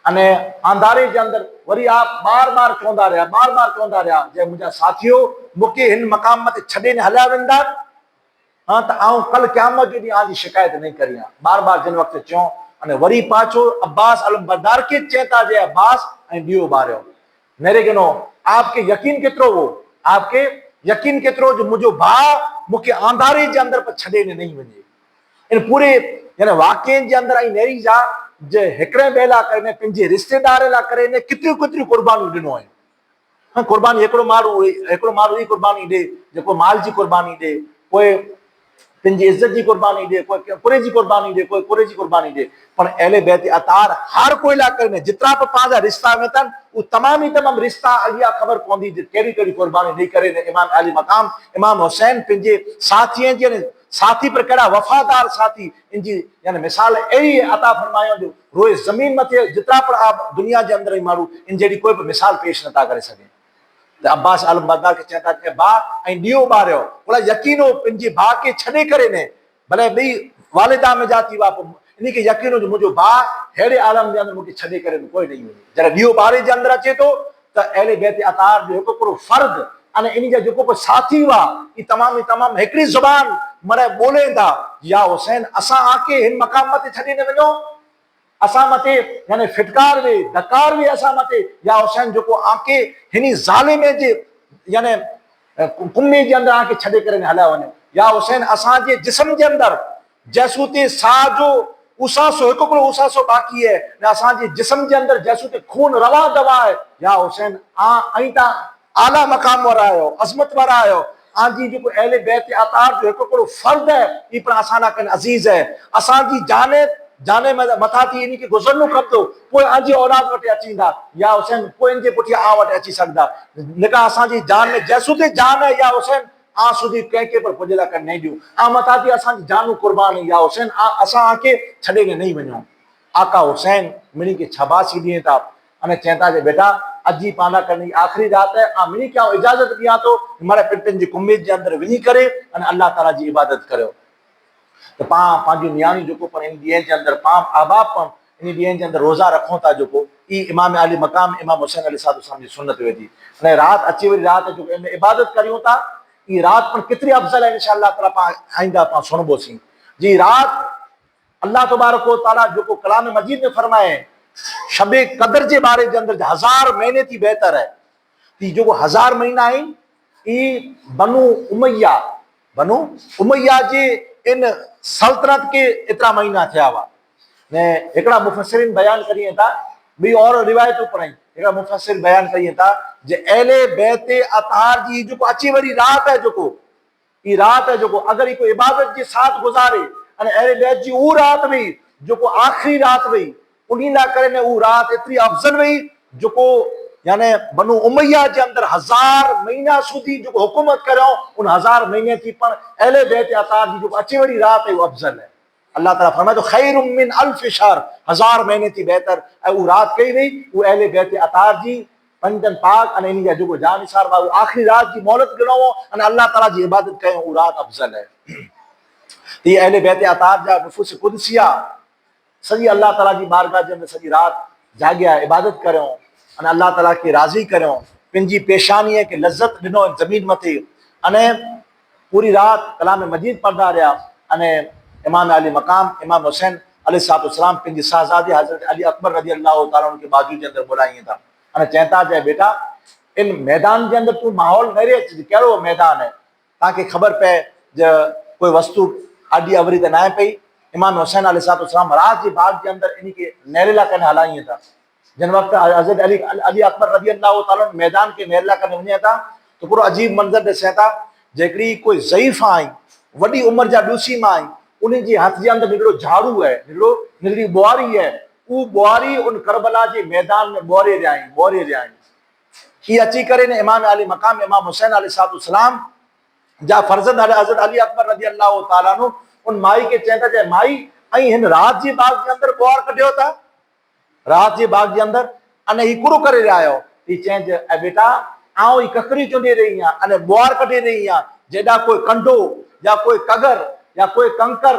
अने अंधारे जे अंदरि वरी आप बार बार चवंदा रहिया जे मुंहिंजा साथियो मूंखे हिन मक़ाम ते छॾे न हलिया वेंदा हाँ त आऊं कल क़यामत जो ॾींहुं आजी शिकायत नहीं करी बार बार जिन वक़्तु चयो अने वरी पाछो अब्बास अलम बरदार खे चए था जे अब्बास ऐं ॾीओ ॿारियो मेरे गिनो आपके यकीन केतिरो हो आपके यकीन केतिरो जो मुंहिंजो भाउ मूंखे अंधारे जे अंदरि पर छॾे न नहीं वञे इन पूरे यानी वाक़िअनि जे अंदरि ऐं नेरी जा जे हिकिड़े ॿिए लाइ करे पंहिंजे रिश्तेदार लाइ करे केतिरियूं केतिरियूं क़ुर्बानियूं ॾिनो आहिनि हाँ क़ुर्बानी हिकिड़ो माण्हू ई क़ुर्बानी ॾे जेको माल जी क़ुर्बानी ॾे कोई पंहिंजी इज़त जी क़ुर्बानी ॾे कोई कुरे जी क़ुर्बानी ॾे कोई कुरे जी क़ुर्बानी ॾे पर अहले बैत अतार हर कोई लाइ करे जेतिरा बि पंहिंजा रिश्ता में अथनि उहे तमामु ई तमामु रिश्ता अॻियां ख़बर पवंदी कहिड़ी कहिड़ी क़ुर्बानी ॾेई करे इमाम अली मक़ाम इमाम हुसैन पंहिंजे साथीअ जी साथी पर कहिड़ा वफ़ादार साथी इन जी यानी मिसाल अहिड़ी अता फरमायो जो रोए ज़मीन मथे जेतिरा पर आप दुनिया जे अंदरि ई माण्हू इन जहिड़ी कोई बि मिसाल पेश नथा करे सघनि त अब्बास अलम बरदार खे चवंदा कि भाउ ऐं ॾीओ ॿारियो बोला यकीन हो पंहिंजे भाउ खे छॾे करे न भले ॿई वालिदा में जाती हुआ इन खे यकीन हो जो मुंहिंजो भाउ अहिड़े आलम जे अंदरि मूंखे छॾे करे कोई नहीं वञे जॾहिं ॾीओ ॿारे जे अंदरि अचे थो त अहले बैत अतार जो हिकु हिकिड़ो फर्द अने इन जा जेको को साथी हुआ ई तमामु हिकिड़ी ज़ुबान मरे ॿोले था या हुसैन असां आके हिन मक़ाम ते छॾे न वञो असां मथे यानी फिटकार वे धकार वे असां मथे या हुसैन जेको आके हिनी ज़ालिमे जे यानी कुम्मे जे अंदरि आके छॾे करे हलिया वञो या हुसैन असांजे जिस्म जे अंदरि जैसू ते साह जो उसासो हिकु हिकिड़ो उसासो बाक़ी है असांजे जिस्म जे अंदरि जैसू ते खून रवा दवा है या हुसैन ऐं तव्हां आला मक़ाम वारा आहियो अज़मत वारा आहियो आजी जेको अहले बैत अतार जो हिकु हिकिड़ो फर्द है ई पण असां लाइ अज़ीज़ है असांजी जाने में मथा थी इन खे गुज़रनो खपंदो पोइ आजी औलाद वटि अचींदा या हुसैन पोइ इन जे पुठियां आ वटि अची सघंदा निका असांजी जान में जैसू ते जान है या हुसैन आ सुधी कंहिंखे पर पुॼे लाइ करे नहीं ॾियूं आ मथा थी असांजी जानू क़ुर्बान या हुसैन असां आके छॾे के नहीं वञूं आका हुसैन मिणी के शाबाशी ॾिए था अने चवनि था जे बेटा अजी पाना करनी आखिरी रात है आ मिणी क्या इजाज़त ॾियां थो मारे पंहिंजी कुम्मीद जे अंदरि वञी करे अने अल्लाह ताला जी इबादत करियो तो पंहिंजी नियाणी जेको पण इन ॾींहं जे अंदरि अहबाब पण इन ॾींहं जे अंदरि रोज़ा रखूं था जेको ई इमाम अली मक़ाम इमाम हुसैन अलैहिस्सलाम जी सुन्नत वेठी अने राति अची वरी राति जेको इन इबादत करियूं था ई राति पण केतिरी अफ़ज़ल आहे इंशाअल्लाह ताला पाण आईंदा पाण सुणबोसीं जी राति अल्लाह तबारक व तआला जेको कलाम मजीद में फरमाए शबे कदर जे बारे जे अंदरि 1000 महीने थी बहितर है ई जेको 1000 महीना आहिनि ई बनु उमैया जे इन सल्तनत के एतिरा महीना थिया हुआ ने हिकिड़ा मुफ़स्सिरीन बयान करिए था ॿी और रिवायतूं पढ़ाई हिकिड़ा मुफ़स्सिर बयान करिए था जे अहले बैत अतार जी जेको अची वरी राति है जेको ई राति है जेको अगरि कोई इबादत जे साथ गुज़ारे अने अहले बैत जी उहा राति वई जेको आख़िरी राति वई उन लाइ करे ने उहा राति एतिरी अफ़ज़ल वई जेको यानी बनु उमैया जे अंदरि 1000 महीना सुधी जो हुकूमत करियो उन 1000 महीने थी पण अहले बैत अतार जी जो अची वरी राति है वो अफ़ज़ल है अल्लाह ताला फरमाए तो खैरुम मिन अल्फ शहर 1000 महीने थी बहितर ऐं उहा राति कई वई उहा अहले बैत अतार जी पंजन पाक अने इन जा जेको जानिसार बा आखिरी राति जी मोहलत गिणो अने अल्लाह ताला जी इबादत कयो उहा राति अफ़ज़ल है ये अहले बैत अतार जा नुफूस कुदसिया सॼी अल्लाह ताला जी बारगाह जे अंदरि सॼी राति जाॻिया इबादत करियो अने अल्लाह ताला खे राज़ी करियो पंहिंजी पेशानीअ खे लज़्ज़त ॾिनो ज़मीन मथे अने पूरी राति कलाम मजीद पढ़ंदा रहिया अने इमाम अली मक़ाम इमाम हुसैन अलैहिस्सलाम पंहिंजी साहज़ादी हज़रत अली अकबर रज़ी अल्लाह ताला उनखे बाजू जे अंदरि ॿुधाईं था अने चवनि था जे बेटा इन मैदान जे अंदरि तूं माहौल न रे कहिड़ो मैदान है तव्हांखे ख़बर पए जो कोई वस्तु आॾी अवरी त न आहे पई इमाम हुसैन अलैहिस्सलाम रात जे बाग जे अंदरि इन खे नेरे लाइ करे हलाईं था जिन वक़्तु हज़रत अली अकबर रज़ी अल्लाह ताला मैदान के नेरे लाइ करे वञे था तो पूरो अजीब मंज़र ॾिसे था जेकॾहिं कोई ज़ईफ़ आई वॾी उमिरि जा ॾूसी मां आई उन जे हथ जे अंदरि हिकिड़ो झाड़ू है हिकिड़ी बुआरी है उहा बुआरी उन करबला जे मैदान में ॿोरे रहिया आहिनि हीअ अची करे न इमाम अली मक़ाम इमाम हुसैन अलैहिस्सलाम जा फर्ज़ंद हज़रत अली अकबर रज़ी अल्लाह ताला उन माई खे चवनि था माई ऐं हिन रात जी बाग जे अंदर ॿोहार कढियो था, रात जे बाग जे अंदर अने ही कुड़ो करे रहिया आहियो। ही चइजे ऐं बेटा आउं ही ककड़ी चुनी रही आहियां अने ॿोहार कढी रही आहियां, जेॾा कोई कंडो या कोई कगर या कोई कंकर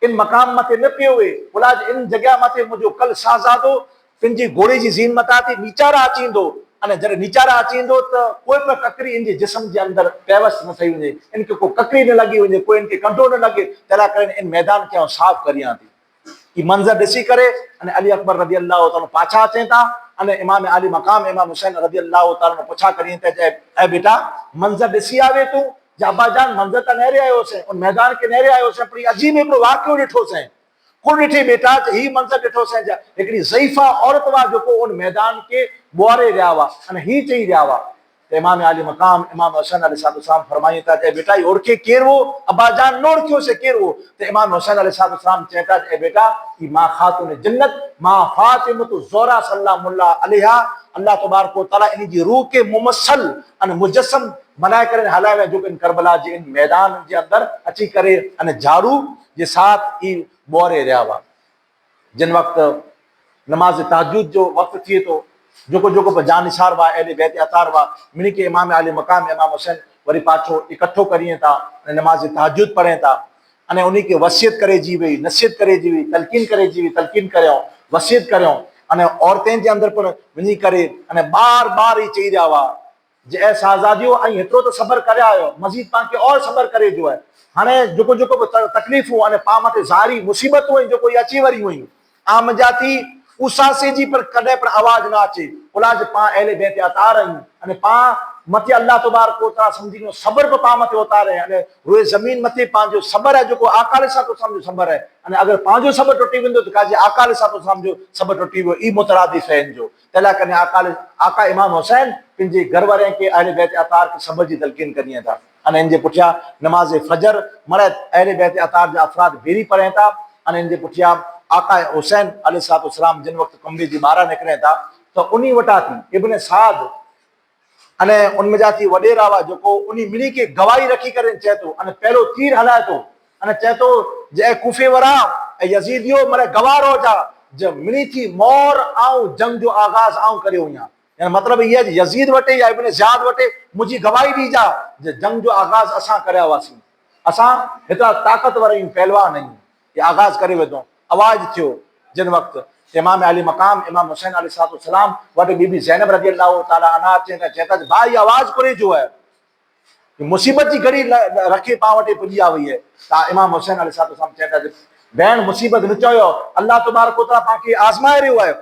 इन मकाम मथे न पियो हुए, भुलाज इन जगह मथे मुंहिंजो कल शाहज़ादो पंहिंजी घोड़े जी ज़ीन मथां ते नीचारा अची ईंदो, अने जॾहिं नीचारा अची ईंदो त कोई बि ककड़ी इन जे जिस्म जे अंदर पेवस न थी वञे, इनखे को ककड़ी न लॻी वञे, कोई इनखे कंडो न लॻे, तंहिं करे इन मैदान खे आउं साफ़ करियां थी। ही मंज़र ॾिसी करे अने अली अकबर रज़ी अल्लाह ताला पाछा अचनि था अने इमाम आली मकाम इमाम हुसैन रज़ी अल्लाह ताला पुछा करियूं त चए ऐं बेटा मंज़र ॾिसी आवे तूं, अब्बा जान मंज़र त नहरे आयोसीं, उन मैदान के नहरे आयोसीं, पर अजीब हिकिड़ो वाक़ियो ॾिठोसीं, कुल ॾिठी बेटा ही मंज़र ॾिठोसीं, हिकिड़ी ज़ईफ़ा औरत हुआ जेको उन मैदान के ॿुहारे रहिया हुआ अने ही चई रहिया हुआ त इमाम आली मकाम इमाम हुसैन अलैहिस्सलाम फरमायूं था चए बेटा ही ओड़खे केरु हो, अब्बा जान न ओड़खियोसीं केरु हो, त इमाम हुसैन अलैहिस्सलाम चए था ए बेटा ही मां ख़ातून जन्नत मां फातिमतु ज़ोहरा सल्लल्लाहु अलैहा, अल्लाह तबारक व तआला इन जी रूह के मुमस्सल अने मुजस्सम बनाए करे हलाए विया, जो इन करबला जे इन मैदान जे अंदर अची करे अने झाड़ू जे साथ ही ॿुहारे रहिया हुआ। जिन वक़्तु नमाज तहज्जुद जो वक़्तु थिए थो, जेको जेको जानिसार हुआ अहले बैत अतार हुआ, मिनी के इमाम आली मकाम इमाम हुसैन वरी पाछो इकट्ठो करिए था अने नमाज तहज्जुद पढ़े था अने उन्हीं के वसियत करे जी वई, नसीहत करे जी वई, तलकीन करे जी वई, तलकीन करियो, वसियत करियो अने औरतुनि जे अंदर पिणु वञी करे अने बार बार ही चई रहिया हुआ जे ऐं शहज़ादियो ऐं हेतिरो त सबर करे आयो, मज़ीद तव्हांखे और सबर करे जो आहे। हाणे जेको जेको बि तकलीफ़ूं अने पाण मथे ज़ारी मुसीबतूं आहिनि जेको इहे अची वरी हुयूं, आम जाती उसासे जी पर कॾहिं पण आवाज़ न अचे, उलाज पाण अहले बैत अतार आहियूं अने पाण मथे अल्लाह तबारक व तआला सम्झी लो सबर बि पाण मथे उतारे अने रोए ज़मीन मथे पंहिंजो सबर आहे जेको आकाल सां तो सम्झो सबर आहे, अने अगरि पंहिंजो सबर टुटी वेंदो त काजे आकाल सां तो सम्झो सबर टुटी वियो, ई मुतरादिफ़ आहिनि जो तंहिं करे आका इमाम हुसैन पंहिंजे घर वारे खे अहले बैत अतार खे सबर जी तलकीन करिए था अने इन जे पुठियां नमाज़ फजर मरे अहले बैत अतार जा अफ़राद भेरी पढ़े था अने इन जे पुठियां आका हुसैन अलैहिस्सलाम जिन वक़्तु कमरे जी ॿाहिरां निकिरे था त उन्हीं वटां थी इब्न साद अने उनमें जा थी वॾेरा हुआ जेको उन मिनी के गवाही रखी करे चए थो अने पहिरियों तीर हलाए थो अने चए थो जे कुफे वारा ऐं यज़ीदियो मरे गवारो जा जे मिनी थी मौर ऐं जंग जो आगाज़ आऊं करियो हुयां, यानी मतिलबु इहा यज़ीद वटे या इब्न ज़ियाद वटे मुंहिंजी गवाही ॾिजा जे जंग जो आगाज़ असां करिया हुआसीं, असां हेतिरा ताक़तवर आहियूं, पहलवान आहियूं, ये आगाज़ करे वेठो। आवाज़ थियो जिन वक़्तु इमाम अली मकाम इमाम हुसैन अलैहिस्सलाम वटि बीबी ज़ैनब रज़ी अल्लाह ताला अन्हा चए था भाई आवाज़ करे जो है मुसीबत जी घड़ी रखे पाण वटि पुॼी आ वई है, इमाम हुसैन अलैहिस्सलाम चए था भेण मुसीबत न चयो, अल्लाह तबारक व तआला पाणखे आज़माए रहियो आहे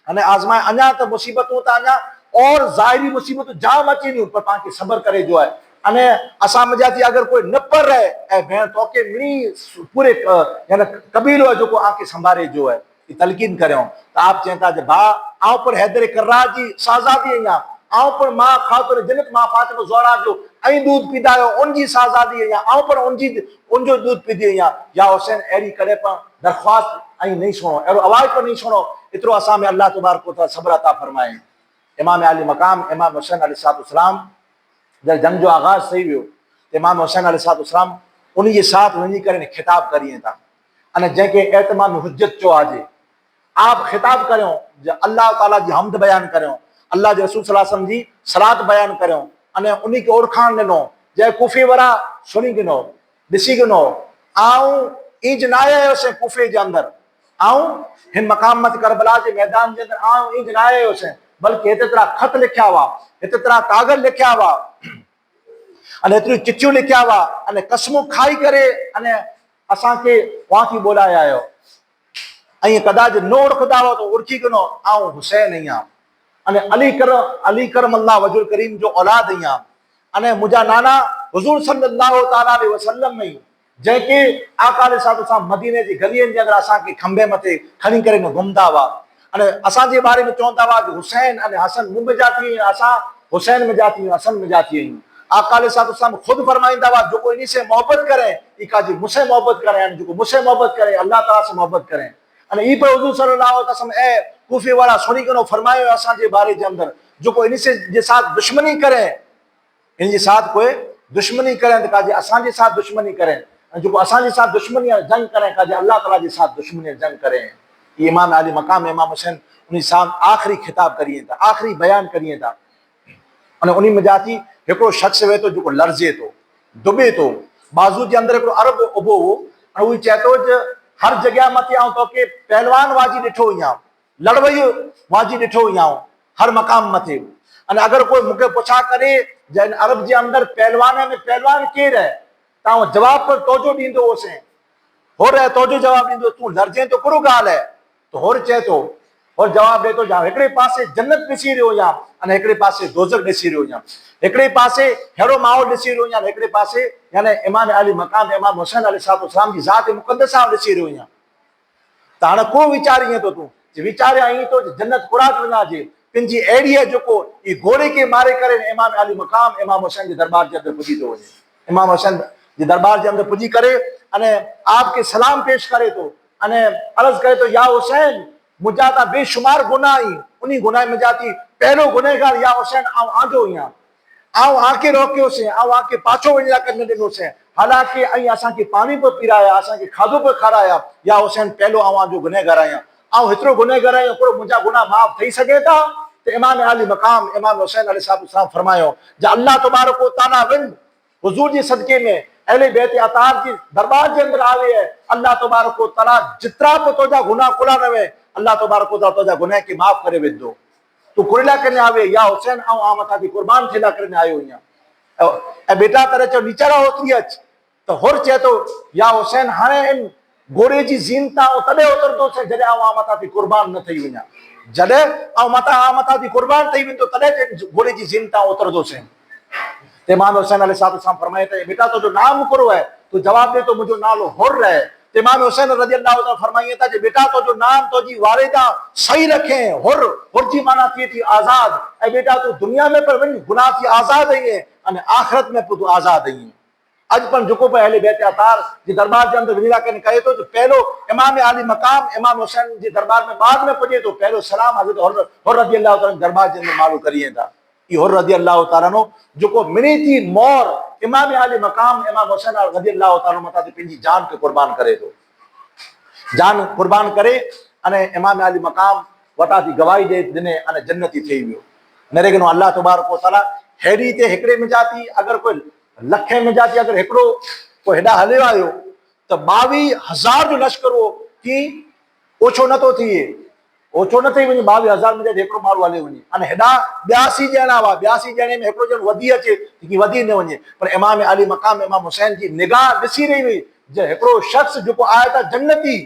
अने आज़माए अञा त मुसीबतूं त अञा और ज़ाहिरी मुसीबतूं जाम अचनियूं पर पाणखे सबर करे जो आहे अने असां मजा थी अगर कोई न पर रहे ऐं भेण तोखे मिनी पूरे यानी कबीलो है जेको आके संभाले जो है तलकीन करियो त आप चवनि था भा आउं पर हैदर कर्रार जी शहज़ादी आहियां, आउं पर मां ख़ातून जन्नत मां फातिमा ज़ोहरा जो ऐं दूध पीता आहियो उनजी शहज़ादी आहियां, आउं पर उनजो दूध पीती आहियां, या हुसैन अहिड़ी कॾहिं पण दरख़्वास्त ऐं नहीं सुनो अहिड़ो आवाज़ पर नहीं सुनो, एतिरो असां में अल्लाह तबारक व तआला सब्र अता फरमाए। इमाम अली मकाम इमाम हुसैन अलैहिस्सलाम जब जंग जो आगाज़ थी वियो त इमाम हुसैन अलैहिस्सलाम उन जे साथ वञी करे ख़िताब करिए था अने जंहिंखे एतमाम हुज्जत चयो आहे आप खिताब करियो जो अल्लाह ताला जी हमद बयान करियो, अल्लाह जे रसूल सल्लल्लाहु अलैहि वसल्लम जी सलात बयान करियो अने उन खे ओरखाण ॾिनो जंहिं कुफे वारा सुनी गिनो ॾिसी गिनो आऊं इंज न आयोसीं कुफे जे अंदरि, आऊं हिन मक़ाम मत करबला जे मैदान जे अंदरि आऊं इंज न आयोसीं, बल्कि हिते तरा ख़त लिखिया हुआ, हिते तरा कागज़ लिखिया हुआ अने एतिरियूं चिठियूं लिखिया हुआ अने कसमूं खाई करे अने असांखे वाकी ॿोलाए आयो ऐं कदाच न ओळखंदा हुआ त ओळखी गिनो आऊं हुसैन आहियां अने अली करम अल्लाह वजुल करीम जो औलाद आहियां अने मुंहिंजा नाना हुज़ूर सल्लल्लाहु ताला अलैहि वसल्लम में जंहिंखे आका अलैहिस्सलाम मदीने जी गलियुनि जे अंदरि असांखे खंभे मथे खणी करे घुमंदा हुआ अने असांजे बारे में चवंदा हुआ कि हुसैन अने हसन मूं में जाती आहियूं, असां हुसैन में जाती आहियूं, हसन में जाती आहियूं। आका अलैहिस्सलाम ख़ुदि फरमाईंदा हुआ जेको इन से मोहब्बत करे इका जी मुझसे मोहब्बत करे, जेको मुझसे मोहब्बत करे अल्लाह ताला से मोहब्बत करे अने ई पर हुज़ूर सल्लल्लाहु अलैहि वसल्लम ए कूफे वाला सुनी कनो फरमायो असांजे बारे जे अंदरि जेको इन से जे साथ दुश्मनी करे इन जे साथ कोई दुश्मनी करे त काजे असांजे साथ दुश्मनी करे जो असांजे साथ दुश्मनी जंग करें काजे अल्लाह ताला के साथ दुश्मनी जंग करें। ये इमाम अली मकाम इमाम हुसैन उन साहब आखिरी खिताब करिए था, आखिरी बयान करिए था। उन में जाती हिकिड़ो शख्स वे तो जो लर्जे तो दुबे तो बाज़ू के अंदर हिकिड़ो अरब उभो हो, उहो चए थो हर जगह मथे आऊं तोखे पहलवान वाजी ॾिठो ई लड़वई वाजी ॾिठो ई हर मकाम मथे। अगर कोई मूंखे पुछा करे जन अरब के अंदर पहलवान में पहलवान केर है ता जवाब पर तोजो ॾींदो होसि, होर है तोजो जवाब ॾींदो, तूं लड़जे तो कहिड़ो ॻाल्हि है, तो होर चए थो और जवाब दे तो जा हिकिड़े पासे जन्नत ॾिसी रहियो आहियां अने हिकिड़े पासे दोज़ख ॾिसी रहियो आहियां, हिकिड़े पासे अहिड़ो माहौल ॾिसी रहियो आहियां, हिकिड़े पासे यानी इमाम अली मकाम इमाम हुसैन अलैहिस्सलाम जी ज़ात मुक़द्दसा ॾिसी रहियो आहियां। त हाणे को वीचारीअ तो तूं वीचारिया आई तो जन्नत कुरात वञाजे पंहिंजी अहिड़ी है जेको ई घोड़े के मारे करे इमाम अली मकाम इमाम हुसैन जे दरबार जे अंदर पुॼी थो वञे, इमाम हुसैन जे दरबार जे अंदर पुॼी करे अने आपके सलाम पेश करे तो अने अर्ज़ करे तो या हुसैन मुझा ता बेशुमार गुनाह आई, उन्हीं गुनाह में जाती पहलो गुनहगार या हुसैन आऊं आंदो ही आऊं आके रोकियोसीं, आऊं आके पाछो वञी लाइ न ॾिनोसीं, हालांकि ऐं असांखे पाणी पे पीराया, असांखे खाधो पे खाराया, या हुसैन पहलो आऊं जो गुनहगार आहियां, आऊं हेतिरो गुनहगार आहियां हिकिड़ो मुंहिंजा गुनाह माफ़ थी सघे था। तो इमाम अली मकाम इमाम हुसैन अलैहिस्सलाम फरमायो जा अल्लाह तबारक व तआला विन हुजूर जे सदके में अहले बैत अतार जी दरबार के अंदर आवे है, अल्लाह तबारक व तआला जितरा तो तोजा गुनाह खुला रहे अल्लाह तबारक व तआला तोजा गुनाह के माफ़ करे वेंदो। तू कुरला करने आवे या हुसैन आऊं आमता दी कुर्बान थिला करने आयो हियां ए बेटा करे चो नीचारा होती अच तो होर चए तो या हुसैन हाणे इन घोड़े जी ज़ीनता तॾहिं उतरदो से जॾहिं आऊं आमता दी कुर्बान न थई वञा, जॾहिं आऊं आमता दी कुर्बान थई वेंदो तॾहिं घोड़े जी ज़ीनता उतरदो से। इमाम हुसैन अलैहिस्सलाम फरमाए थे बेटा तो जो नाम करो है तो जवाब दे तो मुझो नालो हुर है। इमाम हुसैन रज़ी अल्लाह तआला फरमाइए था बेटा तो जो नाम तो जी वालिदा सही रखे हुर, हुर जी माना थी थी आजाद, ए बेटा तू दुनिया में पर वञ गुनाह थी आजाद है अने आखिरत में तू आजाद है। अज पर जो अहले बैत अतार जी दरबार के अंदर वञी करे कहे तो पहलो इमाम अली मकाम इमाम हुसैन जी दरबार में बाद में पुजे तो पहलो सलाम हज़रत हुर रज़ी अल्लाह तआला दरबार के अंदर मालूम करिए था। हुर रज़ी अल्लाह तआला नो जो मिनी थी मोर इमाम अली मकाम इमाम हुसैन रज़ी अल्लाह तआला मथा ते पंहिंजी जान के कुर्बान करे तो, जान कुर्बान करे अने इमाम अली मकाम वटा थी गवाही दे दिने अने जन्नती थी वियो। मेरे गनो अल्लाह तबारक व तआला हेड़ी ते हिकड़े में जाती अगर कोई लखे में जाती अगर हिकड़ो कोई हेॾा हले आयो तो 22,000 जो लश्कर हो कि ओछो न तो थिए, ओछो न थी वञे 22,000 में हिकिड़ो माण्हू हले वञे अने हेॾा 82 ॼणा हुआ, 82 ॼणे में हिकिड़ो ॼणो वधी अचे कि वधी न वञे, पर इमाम अली मकाम इमाम हुसैन जी निगाह ॾिसी रही हुई जो हिकिड़ो शख्स जो आया था जन्नती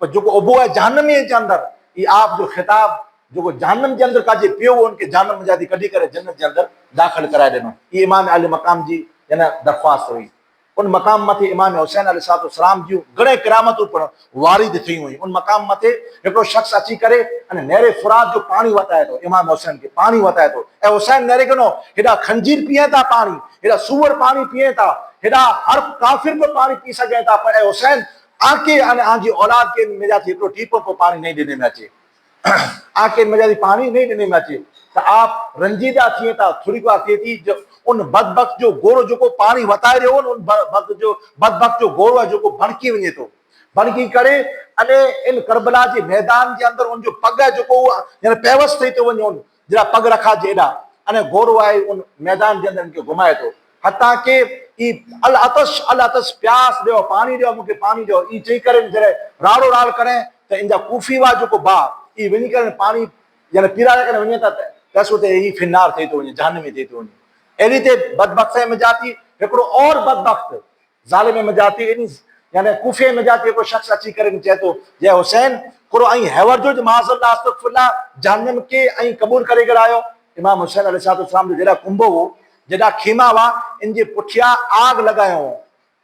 पर जो उभो है जहन्नमी के अंदर, ये आप जो खिताब जो जहन्नम के अंदर काजे पियो उनके जहन्नम में जाती कढी करे जन्नत के अंदर दाखिल कराए ॾिनो। ये इमाम अली मकाम जी यानी दरख्वास्त हुई। उन मकाम मथे इमाम हुसैन अलैहिस्सलाम जी घणे करामतूं पर वारिद थी हुई। उन मकाम मथे हिकिड़ो शख्स अची करे अने नहरे फुरात जो पानी वताए थो, इमाम हुसैन के पानी वताए थो ऐं हुसैन नहरे कनो हेॾा खंजीर पिए था पानी, हेॾा सूअर पानी पिए था, हेॾा हर काफिर को पानी पी सघे था, पर ऐं हुसैन आके अने आंजी औलाद के मेजा थी हिकिड़ो टीपो को पानी नहीं ॾिने में अचे, आके मेजा थी पानी नहीं ॾिने में अचे तो आप रंजीदा थिए था। थोड़ी को थिए थी जो उन बदबख्त जो गोरो जो पानी वताए रहियो उन बदबख्त जो गोरो है जो भड़की वञे तो, भड़की करे अने इन करबला के मैदान के अंदर उन जो पग है जो यानी पेवस थी तो वञे उन जरा पग रखा जेड़ा अने गोरो है उन मैदान के अंदर इनके घुमाए तो हता के ई अल अतश प्यास दियो पानी दियो मुझे पानी दियो ई चई करे जरे राड़ो राड़ करे तो इनजा कूफीवा जो बा ई वञी करे पानी यानी पीराए करे वञे था तसो ते ई फिनार थी तो वञे जहन्नमी थी तो वञे। अहिड़ी ते बदबख्त में जाती हिकिड़ो और बदबख्त ज़ालिम में जाती यानी कूफे में जाती हिकिड़ो शख्स अची करे चए तो जय हुसैन कुरो ऐं हैवर जो माज़अल्लाह अस्तगफिरुल्लाह जहन्नम के ऐं क़बूल करे करे आयो। इमाम हुसैन अलैहिस्सलाम जो जड़ा कुंभो हो जड़ा खीमा हुआ इनजे पुठिया आग लगायो,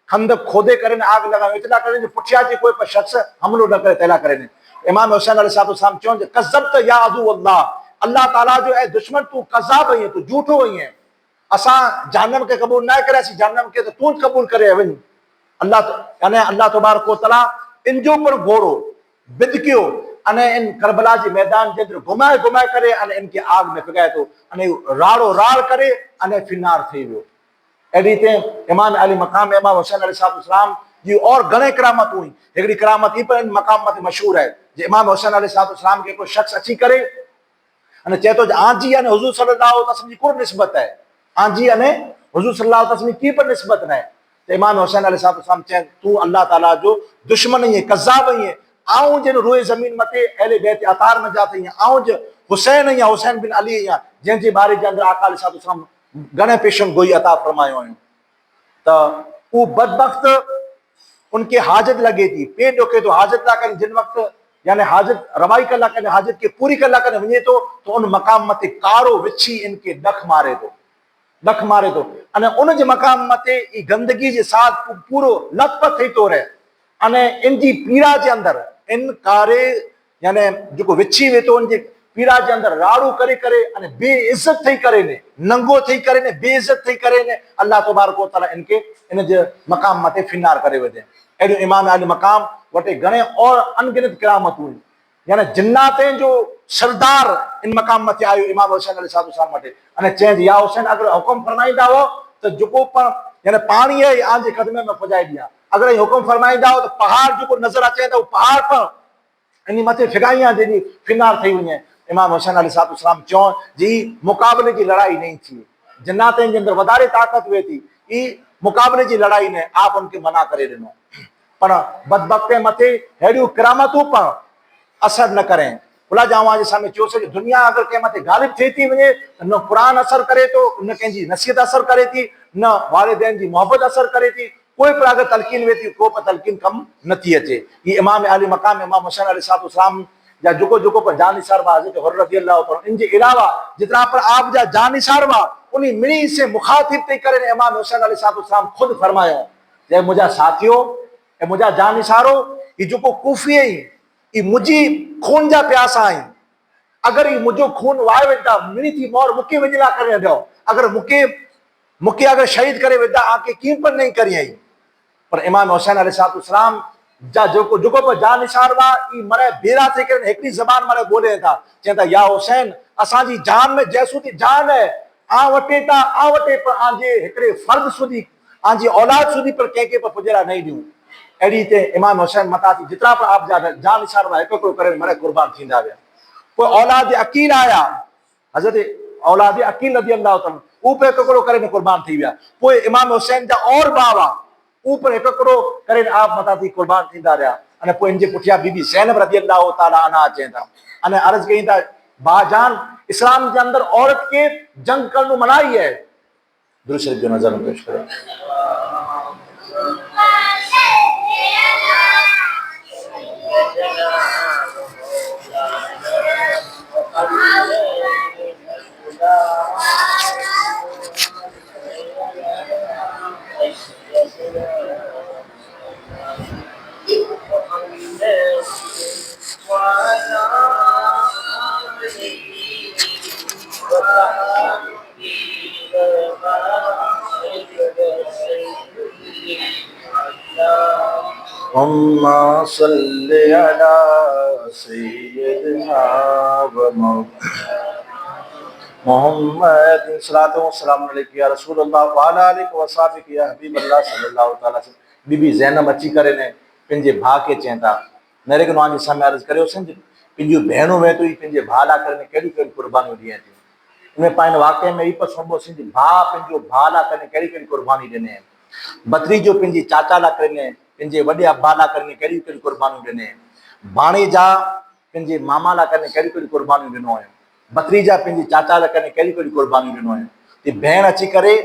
खंद खोदे करे आग लगायो इतला करे पुठिया जे कोई शख्स हमलो न करे तैला करे। इमाम हुसैन अलैहिस्सलाम चो कज़्ज़ब्त या अदू अल्लाह, अल्लाह ताला जो ए दुश्मन तू कज़ाब है तू झूठो है, असा जहन्नम के कबूल ना करे जहन्नम के तो तू कबूल करे वञ। अल्लाह यानी अल्लाह तबारक व तआला इन जो पर घोड़ो बिदकियो अने इन करबला के मैदान के अंदर घुमाए घुमाए करे अने इनके आग में फिगाए तो अने राड़ो राड़ करे अने फिनार थी वियो। एडी ते इमाम अली मकाम इमाम हुसैन अलैहिस्सलाम जी और घणे करामत हुई। हिकिड़ी करामत ई पर मक़ाम मथे मशहूर है जे इमाम हुसैन अलैहिस्सलाम के को शख्स अची करे अने चए थो आंजी अने हुज़ूर सल्लल्लाहु अलैहि वसल्लम जी कोन निस्बत है, आंजी अने हुज़ूर सल्लल्लाहु अलैहि वसल्लम की पर निस्बत न है। तो इमाम हुसैन अलैहिस्सलाम चए तू अल्लाह ताला जो दुश्मन ही कज़ाब ही आऊं जिन रोए ज़मीन मथे अहले बैत अतार में जाते आऊं जो हुसैन ही हुसैन बिन अली ही जंहिंजे बारे जे अंदर आका अलैहिस्सलाम घणे पेशन गोई अता फरमायो हुयूं। तो वो बदबख्त उनके हाजत लगे थी, पेट डोके तो हाजत ला करें जिन वक्त यानी हाजत रवाई कर ला करें, हाजत के पूरी कर ला करें वञे तो उन मकाम मते कारो विछी इनके डख मारे तो अने उन जे मकाम मते ई गंदगी जे साथ पूरो लथपथ थी तो रहे अने इन जी पीड़ा जे अंदर इन कारे यानी जो विछी वे तो उन जे पीड़ा जे अंदर राड़ू करे करे अने बेइज्जत थी करे ने नंगो थी करे ने बेइज्जत थी करे ने अल्लाह तबारक व तआला इनके इन जे मकाम मते फिनार करे वधे। एडो इमाम आली मकाम वटे घणे और अनगिनत करामत हुई यानी जिन्नातें जो सरदार इन मकाम मथे आयो इमाम हुसैन अलैहिस्सलाम मथे अने चेंज या हुसैन अगर हुक्म फरमाईंदा हो तो जो पण यानी पानी है आंजे कदमे में पुजाई दिया, अगर हुक्म फरमाईंदा हो तो पहाड़ जो नजर अचे तो पहाड़ पर इन मथे फिगाइयां जेडी फिनार थी वञे। इमाम हुसैन अलैहिस्सलाम चो जी मुकाबले की लड़ाई नहीं थी, जिन्नातें जे अंदर वधारे ताकत वे थी ई मुकाबले की लड़ाई ने आप उनके मना करे दिनो पर बदबख्ते मथे हेड़ियूं करामतूं पर असर न करें। खुला जावा जे सामने चयो से दुनिया अगर के मथे गालिब थी थी वने न कुरान असर करे तो न कंजी नसीहत असर करे थी न वालिदैन जी मोहब्बत असर करे थी, कोई पर अगर तलकीन वे थी को पर तलकीन कम नथी अचे। ये इमाम आली मकाम इमाम हुसैन अलैहिस्सलाम या जुको पर जानिसार बा हज़रत हुर्र रज़ियल्लाहु अन्हु इन जे अलावा जितना पर आप जा जानिसार बा उन्हीं मिनी से मुखातिब ते करे इमाम हुसैन अलैहिस्सलाम खुद फरमायो जे मुजा साथियों ए मुजा जानिसारो ये जुको कूफी ई मुजी खून जा प्यासा आई, अगर ये मुझो खून वाए वेदा मिनी थी मोर मुके वजला करे दो, अगर मुके अगर शहीद करे वेदा आके की पर नहीं करी आई। पर इमाम हुसैन अलैहिस्सलाम जा जुको पर जान निसार बा ई मरे बेरा थे करे एकड़ी जबान मरे बोले था चेता या हुसैन असा जी जान में जैसु थी जान है आ वटे पर आजे एकड़े फर्द सुधी आजी औलाद सुधी पर के पर पुजरा नहीं दियो। एड़ी ते इमाम हुसैन मता थी जितना पर आप जान निसार बा एक करे मरे कुर्बान थींदा वे। कोई औलाद अकील आया हजरत औलाद अकील रज़ियल्लाहु तआला ऊपर एकड़ो करे कुर्बान थी गया, कोई इमाम हुसैन जा और बावा ऊपर एकड़ो करे आप मता थी कुर्बान थींदा रहा अने पोइ इनजे पुठिया बीबी ज़ैनब रज़ियल्लाहु तआला अन्हा अचें था अने अर्ज कई था बाजान इस्लाम के अंदर औरत के जंग करनो मनाई है। दुरूद शरीफ जो नजर में पेश करें। अम्मा सल्ली अला सय्यिदना व मोहम्मद सल्लल्लाहु अलैहि या रसूलुल्लाह व अला आलिहि व सहाबिहि या हबीबल्लाह सल्लल्लाहु तआला बीबी ज़ैनब अची करे ने पिंजे भा के चेंता मेरे के नवानी समय अर्ज करियो सन पिंजू भेणो वे तो पिंजे भाला करे केड़ी केड़ी कुर्बानी दिए थी उन्हें पाइन वाकई में ई पर सोबो सिंधी भा पिंजो भाला करे केड़ी केड़ी कुर्बानी देने बतरी जो पिंजी चाचा ला करे पिंजे वडे अब्बा ला करे केड़ी केड़ी कुर्बानी देने बाणी जा पिंजे मामा ला करे केड़ी केड़ी कुर्बानी दिनो है बतरी जा पिंजी चाचा ला करे केड़ी केड़ी कुर्बानी दिनो है ते भेण अची करे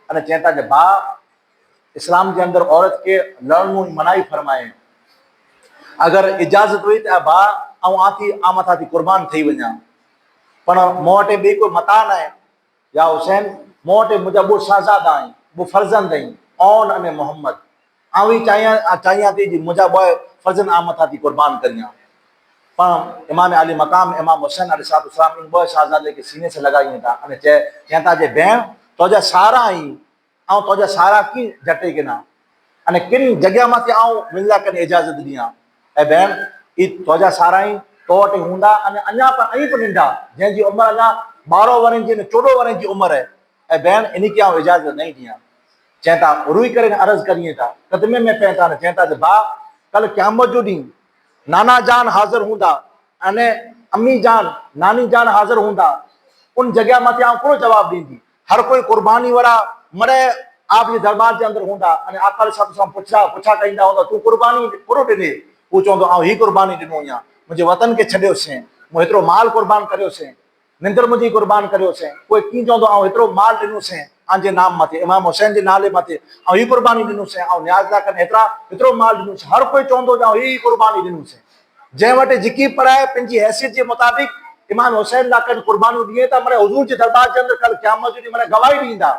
अने चेता जे भा इस्लाम के अंदर औरत के लड़नो मनाई फरमाए अगर इजाजत हुई तो भा आती आमथा थी कुर्बान थी वजा पर मोटे बे कोई मता न है या हुसैन मोटे मुझा वो शहजादा आई वो फर्जंद आई औन अने मोहम्मद आवी चाहिया थी जी मुझा वो फर्जंद आमथा थी कुर्बान करिया पर इमाम आली मकाम इमाम हुसैन अलैहिस्सलाम इन वो शहजादे के सीने से लगाई था अने चेता जे भेण तोजा सारा आई आऊं तोजा सारा की जटे के ना अने किन जगह माथे आऊं मिलला कने इजाजत दिया ए भेण ई तोजा सारा आई तो वटि हूंदा अने अञा पर आई पर निंढा जंहिंजी उमिरि अञा 12 वरनि जी 14 वरनि जी उमिरि है ए भेण इन की आऊं इजाजत नहीं दिया चवनि था रुई करे अर्ज़ करिए था कदमे में पए था चवनि था भाउ कल क़यामत जो ॾींहुं नाना जान हाज़िर हूंदा अने अम्मी जान नानी जान हाज़िर हूंदा उन जगह मथे आउं कोन जवाबु ॾींदी हर कोई कुर्बानी वारा मरे आप जे दरबार जे अंदर हूंदा अने आका सां पुछा कईंदा हूंदा तूं कुर्बानी पूरो ॾिने हू चवंदो आउं ही कुर्बानी ॾिनो आहियां मुंहिंजे वतन खे छॾियोसीं मूं हेतिरो माल कुर्बान करियोसीं निंदर मुंहिंजी कुर्बान करियोसीं कोई कीअं चवंदो आउं हेतिरो माल ॾिनोसीं आंजे नाम मथे इमाम हुसैन जे नाले मथे ऐं ही कुर्बानी ॾिनोसीं ऐं न्याज़ था कनि हेतिरो माल ॾिनोसीं हर कोई चवंदो आउं ही कुर्बानी ॾिनोसीं जंहिं वटि जिकी पढ़ाए पंहिंजी हैसियत जे मुताबिक़ इमाम हुसैन लाइ कनि कुर्बानियूं ॾिए था माना हुज़ूर जे दरबार जे अंदरि कल क़यामत जो ॾींहुं माना गवाही ॾींदा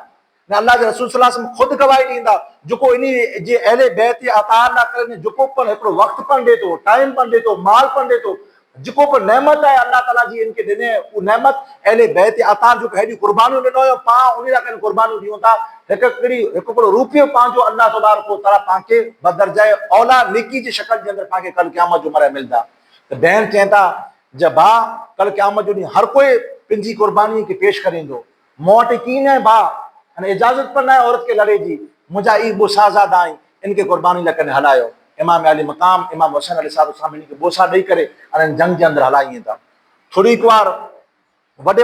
न अल्लाह जे रसूल सल्लल्लाहु अलैहि वसल्लम ख़ुदि गवाही ॾींदा जेको इन जे अहले बैत जे अतार लाइ करे जेको पण हिकिड़ो वक़्तु पण ॾिए थो टाइम पण ॾिए थो माल पण ॾिए थो जेको बि नेमत आहे अल्लाह ताला जी इनखे ॾिने उहा नेमत अहले बैत अतार जो हेॾी कुर्बानियूं ॾिनो हुयो पाण उन लाइ करे कुर्बानियूं ॾियूं था हिकिड़ो रुपयो पंहिंजो अल्लाह तबारक व तआला तव्हांखे बदरजाए औला नेकी जी शक्ल जे अंदरि तव्हांखे कल क़यामत जो मरे मिलंदा त भेण चवनि था ज भाउ कल क़यामत जो ॾींहुं हर कोई पंहिंजी कुर्बानी खे पेश करे ईंदो मूं वटि कीअं न आहे भाउ अने इजाज़त पण न आहे औरत खे लड़े जी मुंहिंजा ई बोसाज़ाद आहिनि इनखे कुर्बानी लाइ करे हलायो इमाम अली मक़ाम इमाम हुसैन अलैहिस्सलाम इनखे बोसा ॾेई करे अने जंग जे अंदरि हलाईं था थोरी हिकु बार वॾे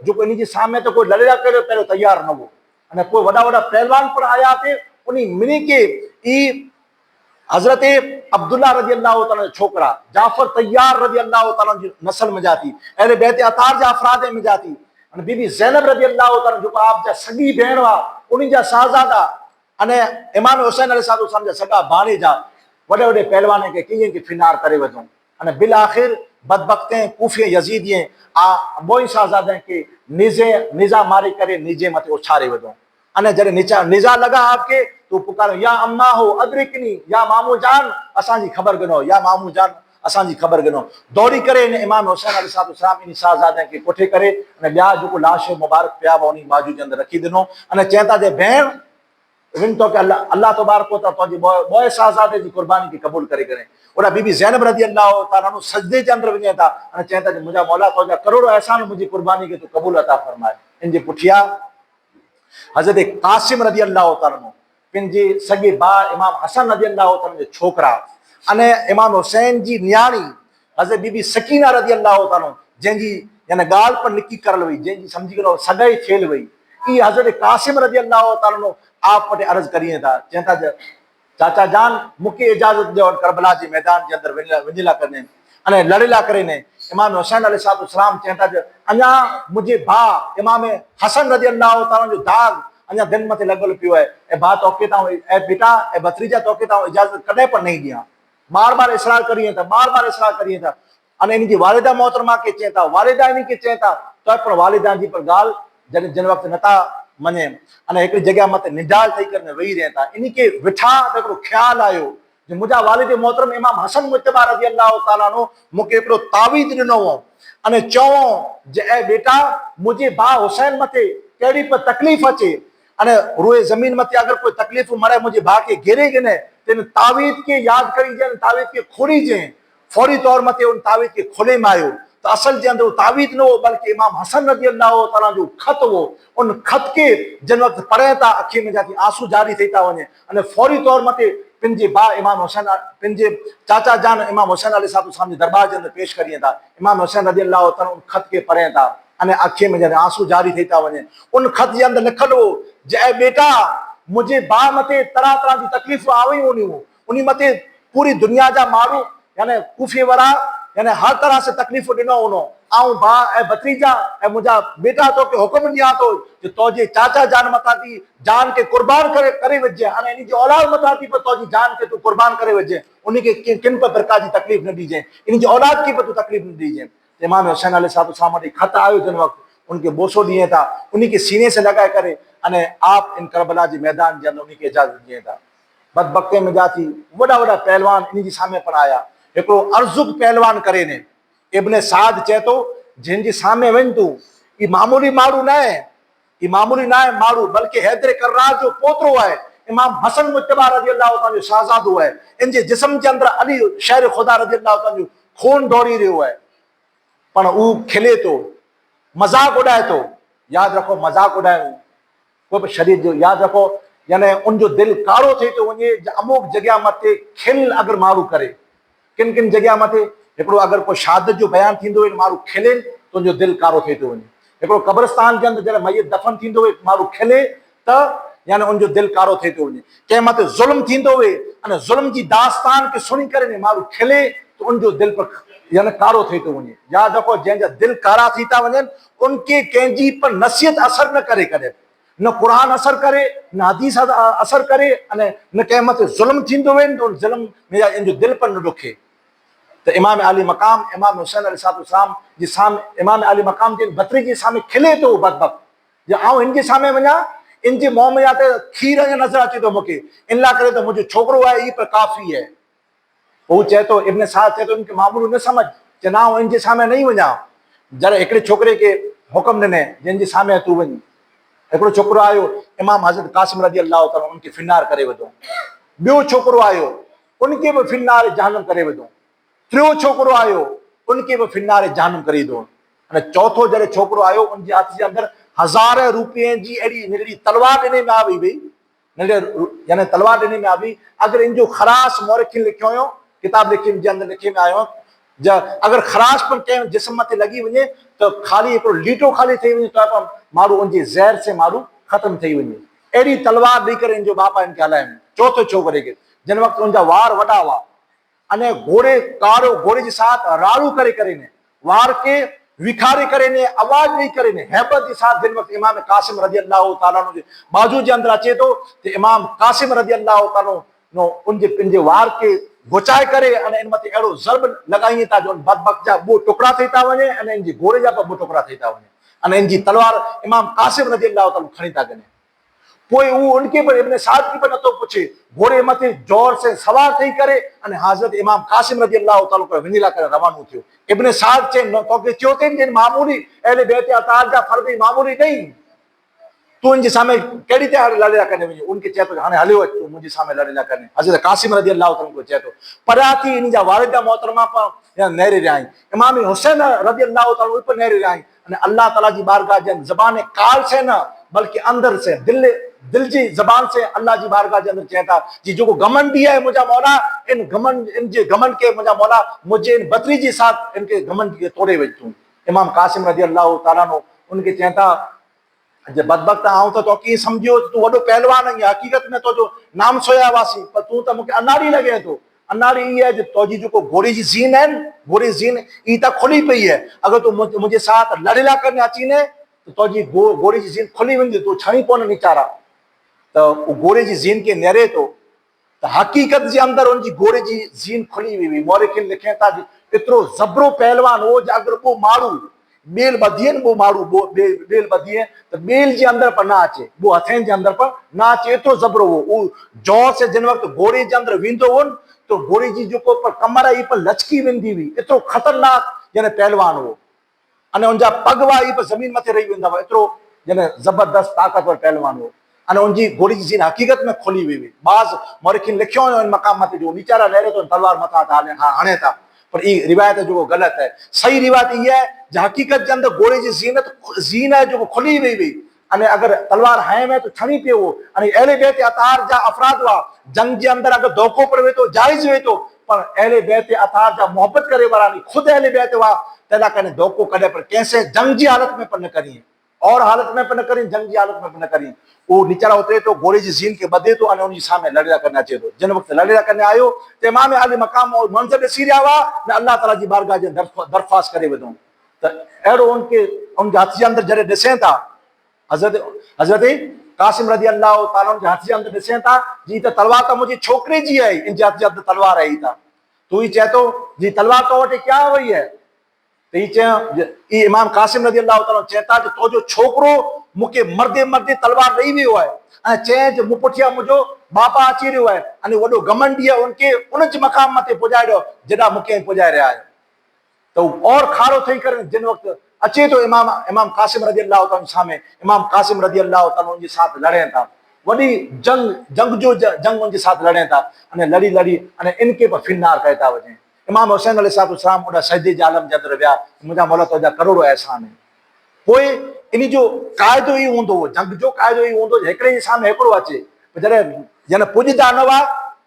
जेको इन जे साम्हूं त कोई लड़े करे पहिरियों तयारु न हो अने कोई वॾा पहलवान पण आया ते उन मिनी के ई हज़रत अब्दुल्ला रज़ी अल्लाह ताला छोकरा जाफर तैयार रज़ी अल्लाह ताला जी नस्ल में जा थी अहले बैत अतार जा अफराद में जा थी अने बीबी ज़ैनब रज़ी अल्लाह ताला जेको आप जा सगी भेण हुआ उन्हनि जा साहज़ादा अने इमाम हुसैन अलैहिस्सलाम जा सगा भाणे जा वॾे पहलवान खे कीअं की फिनार करे वठूं अने बिल आख़िर बदबख्ते कूफी यजीदिए बोई साहज़ादे के निज़ा मारी करे निजे मथे उछारे वठूं अने जॾहिं निज़ा लगा आपके तो पुकारो या अम्मा हो अदरिकनी या मामू जान असांजी ख़बर गिनो या मामू जान असांजी ख़बर गिनो दौड़ी करे इन इमाम हुसैन अलैहिस्सलाम इन साहज़ादे खे कोठे करे अने ॿिया जेको लाश मुबारक पिया हुआ उन बाजू जे अंदरि रखी ॾिनो अने चवनि था जे भेण विन तो के अल्लाह तबारक व तआला तुंहिंजी ॿोए साहज़ादे जी कुर्बानी खे क़बूल करे करे ओड़ा बीबी ज़ैनब रज़ी अल्लाह ताला सजदे जे अंदरि वञे था अने चवनि था मुंहिंजा मौला तुंहिंजा करोड़ो एहसान मुंहिंजी कुर्बानी खे तूं क़बूल अता फरमाए इन जे पुठियां हज़रत कासिम रज़ी अल्लाह ताला पंहिंजे सॻे भाउ इमाम हसन रज़ी अल्लाह ताला जे छोकिरा अने इमाम हुसैन जी नियाणी हज़रत बीबी सकीना रज़ी अल्लाह ताला जंहिंजी यानी ॻाल्हि पर निकी करल हुई जंहिंजी सम्झी करो सगाई थियल हुई ई हज़रत कासिम रज़ी अल्लाह ताला आप वटि अर्ज़ करिए था चवनि था चाचा जान मूंखे इजाज़त ॾियो करबला जे मैदान जे अंदरि वञिला करने अने लड़ेला करे ने इमाम हुसैन अलैहिस्सलाम चवनि था अञा मुंहिंजे भाउ इमाम हसन रज़ी अल्लाह ताला जो दाग अञा दिन मथे लॻल पियो आहे ऐं भाउ तोखे तां ऐं बेटा ऐं भतीजा तोखे तां इजाज़त कॾहिं पण नहीं ॾियां बार इसरार करिए था बार इसरार करिए था अने इनकी वालिदा मोहतरमा के चवनि था वालिदा इन खे चवनि था त पण वालिदा जी पर ॻाल्हि जिन वक़्तु नथा मञे अने हिकिड़ी जॻह मथे निडाल ठही करे वेही रहे था इन खे वेठा त हिकिड़ो ख़्यालु आयो जो मुंहिंजा वालिद मोहतरम इमाम हसन मुज्तबा रज़ी अल्लाह ताला मूंखे हिकिड़ो तावीज़ ॾिनो हो अने चओ जे ऐं बेटा मुंहिंजे भाउ हुसैन मथे कहिड़ी बि तकलीफ़ अचे अने रूए ज़मीन मथे अगरि कोई तकलीफ़ मरे मुंहिंजे भाउ खे घेरे गिने त इन तावीज़ खे यादि करी तावीज़ खे खोलीजे फौरी तौर मथे उन तावीज़ खे खोले में आयो तो असल के अंदर तावीज़ न हो बल्कि इमाम हसन रज़ी अल्लाह ताला जो खत हो उन खत के जिन वक्त पढ़े था अखी में जाती आंसू जारी थी था वने अने फौरी तौर मथे पंहिंजे भाउ इमाम हुसैन पंहिंजे चाचा जान इमाम हुसैन अलैहिस्सलाम जे दरबार के अंदर पेश करिए था इमाम हुसैन रज़ी अल्लाह ताला उन खत के पढ़े था अने अखी में जाती आंसू जारी थी था वने उन खत के अंदर लिखल हो जे बेटा मुझे भाउ मथे तरह तरह की तकलीफ़ आवी हुनियूं उन मथे पूरी दुनिया जा माण्हू यानी कूफी वारा यानी हर तरह से तकलीफ़ ॾिनो हुनो आऊं भाउ ऐं भतीजा ऐं मुंहिंजा बेटा तोखे हुकुम ॾियां थो जो तुंहिंजे चाचा जान मथां थी जान के कुर्बान करे वझे हाणे इन जी औलाद मथां थी पर तुंहिंजी जान के तूं कुर्बान करे वझे उनखे किन बि प्रकार जी तकलीफ़ न ॾिजे इन जी औलाद खे बि तूं तकलीफ़ न ॾिजे इमाम हुसैन अलैहिस्सलाम वटि खत आयो जिन वक़्तु उनखे बोसो ॾिए था उनखे सीने से लॻाए करे अने आप इन करबला जे मैदान जे अंदरि उनखे इजाज़त ॾिए था बदबख्ते में जा थी वॾा पहलवान इन जे साम्हूं पण आया हिकिड़ो अर्जुक पहलवान करे ने इब्न साद चए थो जिनजे साम्हूं वञ तूं ई मामूली माण्हू न आहे ई मामूली न आहे माण्हू बल्कि हैदर कर्रार जो पोतरो आहे इमाम हसन मुज्तबा रज़ी अल्लाह ताला जो शाहज़ादो आहे इन जे जिस्म जे अंदरि अली शहर खुदा रज़ी अल्लाह ताला जो खून दौड़ी रहियो आहे पण हू खिले थो मज़ाक उॾाए थो यादि रखो मज़ाक उॾायूं कोई बि शरीर जो यादि रखो यानी उनजो दिल कारो थे तो वने अमुक जगह मथे खिल अगर मारू करे किन किन जगह मथे एकड़ो अगर कोई शहादत जो बयान थींदो मारू खिले तो उनजो दिल कारो थे तो वने एकड़ो कब्रिस्तान के अंदर जरे मयत दफन थींदो मारू खिले त यानी उनजो दिल कारो थे तो वने के मथे जुल्म थींदो अने जुल्म जी दास्तान के सुनी करे मारू खिले तो उनजो दिल पर यानी कारो थे तो वने याद रखो जंहिंजा दिल कारा थी था वने उनके कंहिंजी पर नसीहत असर न करे करे न कुरान असर करे न हदीस असर करे अने न कंहिं मथे जुल्म थींदो तो जुल्म में इनजो दिल पर न रुके तो इमाम अली मकाम इमाम हुसैन अलैहिस्सलाम जी सामने इमाम अली मकाम जे भतरी जे सामने खिले तो बदबक जे आऊं इनके सामने वञा इनजे मुंह में या त खीर नज़र अचे तो मूंखे इन लाइ करे तो मुंहिंजो छोकिरो आहे ई पर काफ़ी है वो चए तो इब्न साद चए तो इनके मामूलू न समझ जे ना आऊं इनजे सामने नहीं वञा जरा हिकिड़े छोकिरे के हुक्म ॾिने जंहिंजे सामने तूं वञ हिकिड़ो छोकिरो आयो इमाम हज़रत कासिम रज़ी अल्लाह ताला उनके फिनार करे विधो ॿियो छोकिरो आयो उनके भी फिनार जहन्नम करे विधो टियों छोकिरो आयो उनके भी फिनार जहन्नम करे विधो अने चौथो जॾहिं छोकिरो आयो उनजे हथ जे अंदर 1000 रुपये जी अहिड़ी निकिड़ी तलवार ॾिने में आई हुई यानी तलवार ॾिने में आई अगर इनजो खरास मोरखिन लिखियो हुयो किताब लिखी जे अंदर लिखे में आयो अगर खराश पर कंहिं जिस्म मथे लगी वञे तो खाली हिकिड़ो लीटो खाली थी वञे तो माण्हू उनजे ज़हर से माण्हू ख़त्म थी वञे अहिड़ी तलवार ॾेई करे इनजो बापा इनके हलाइनि चौथे छोकिरे के जिन वक़्त उनजा वार वॾा हुआ अने घोड़े कारो घोड़े जे साथ राड़ू करे करे ने वार के विखारे करे ने आवाज ॾेई करे ने हैबत के साथ जिन वक़्त इमाम कासिम रज़ी अल्लाह ताला अन्हु जे बाजू जे अंदर अचे तो इमाम कासिम रज़ी अल्लाह ताला नो उनजे पिंजे वार के घुचाए करे अने इन मथे अहिड़ो ज़र्ब लॻाईं था जो बदबक जा ॿ टुकड़ा थी था वञे अने इनजे घोड़े जा ॿ टुकड़ा थी था वञे अने इनजी तलवार इमाम कासिम रज़ी अल्लाह ताला खणी था कनि पोइ वो उनके पर इब्न साद की पर नथो पूछे घोड़े मथे जोर से सवार थी करे अने हज़रत इमाम कासिम रज़ी अल्लाह ताला को वञी करे रवानो थियो इब्न साद चे तोखे चयो अथई जिन मामूली अहले बैत अतार जा फर्द मामूली नहीं तू इनके सामने कड़ी ते लड़े करने वञे उनके चए तो हाणे हलियो तू मुंहिंजे सामने लड़े करने हज़रत कासिम रज़ी अल्लाह ताला को चए तो परियां थी इन जा वालिदा मोहतरमा पर नेरे रहिया इमाम हुसैन रज़ी अल्लाह ताला पर नेरे रहिया अने अल्लाह ताला जी बारगाह जन ज़बान काल से न बल्कि अंदर से दिल जी जबान से अल्लाह जी बारगाह के अंदर चेता जी जो घमंडी है मुझा मौला इन घमंड इनके घमंड के मुझा मौला मुझे इन बतरी जी साथ इनके घमंड के तोड़े वजतूं इमाम कासिम रज़ी अल्लाह ताला नो उनके चेता जे बदबख्त आऊं तो की समझियो तू वडो पहलवान है हकीकत में तो जो नाम सोया वासी पर तू तो मुके अनाड़ी लगे तो अनाड़ी ये है जो तोजी जो घोड़े जी जीन है घोड़े जीन ई त खुली पई है अगर तू मुझे साथ लड़ेला करने अची ने तो तोजी घोड़े जी जीन खुली वेंदी तू छणी कोन निचारा तो घोड़े जी जीन के नेरे तो हकीकत जे अंदर उनकी घोड़े जी जीन खुली हुई मोरिखिन लिखे था इतरो जबरो पहलवान हो अगर वो मारू बेल बधियन वो मारू बेल बधिए तो बेल जे अंदर पर ना अचे वो हथेन जे अंदर पर ना अचे इतरो जबरो हो जोर से जिन वक्त घोड़े जे अंदर विंदो हो तो घोड़े जी जो पर कमर ई पर लचकी वेंदी हुई इतरो खतरनाक जने पहलवान हो अने उनजा पग वा ई पर जमीन मथे रही वेंदा इतरो जने जबरदस्त ताकतवर पहलवान हो अने उनजी घोड़ी जी जीन हकीकत में खुली हुई बाज़ मोरिखिन लिखियो इन मकाम मथे जो नीचारा लहरे तो तलवार मथा था हणे था पर ये रिवायत जो गलत है सही रिवायत ये है जो हकीकत के अंदर घोड़े की जीन है जो खुली हुई अने अगर तलवार हय में तो छणी पियो हो अने अहले बैत अतार जा अफराद हुआ जंग के अंदर अगर धोखो पर वे तो जायज वे तो पर अहले बैत अतार जा मोहब्बत करे वाला नहीं खुद अहले बैत हुआ तेला कने धोखो कदे पर कैसे जंग की हालत में पर न करिए और हालत में पर न करिए जंग की हालत में पर न करिए वो निचारा उतरे तो घोड़े की जीन के बदे तो उनके सामने लड़ेला करने अचे तो जिन वक्त लड़ेला करने आयो तो इमाम अली मकाम और मंजर ॾिसी रहा हुआ न अल्लाह ताला जी बारगाह जे दरख्वास्त करे विधो तो अहिड़ो उनके हथ जे अंदर जॾहिं ॾिसें था हज़रत कासिम रज़ी अल्लाह ताला जे हथ जे अंदर ॾिसें था जी त तलवार तो मुझे छोकरे जी है इन जे हथ जे अंदर तलवार आई था तू ही चए तो जी तलवार तो वटि क्या वही है तो ये इमाम कासिम रज़ी अल्लाह ताला चेता जो तो जो छोकरो मुके मर्दे मर्दे तलवार ॾेई वियो है चें जो मुपुठिया मुझो बापा अची रहियो है अने वॾो घमंडी है उनके उनज मकाम मथे पुॼाए ॾियो जॾा मुके पुॼाए रहिया आहियो तो और खारो थी करे जिन वक्त अचे तो इमाम कासिम रज़ी अल्लाह ताला सामने इमाम कासिम रज़ी अल्लाह ताला उनके साथ लड़े था वॾी जंग उनके साथ लड़े था अने लड़ी लड़ी अने इनके पर फिन्नार कहे था वञे इमाम हुसैन अलैहिस्सलाम उन सजदे जे आलम जे अंदर विया मुंहिंजा मौला तुंहिंजा करोड़ो एहसान है पोइ इन जो क़ाइदो ई हूंदो जंग जो क़ाइदो ई हूंदो हिकिड़े जे सामने हिकिड़ो अचे जॾहिं जन पुॼंदा न हुआ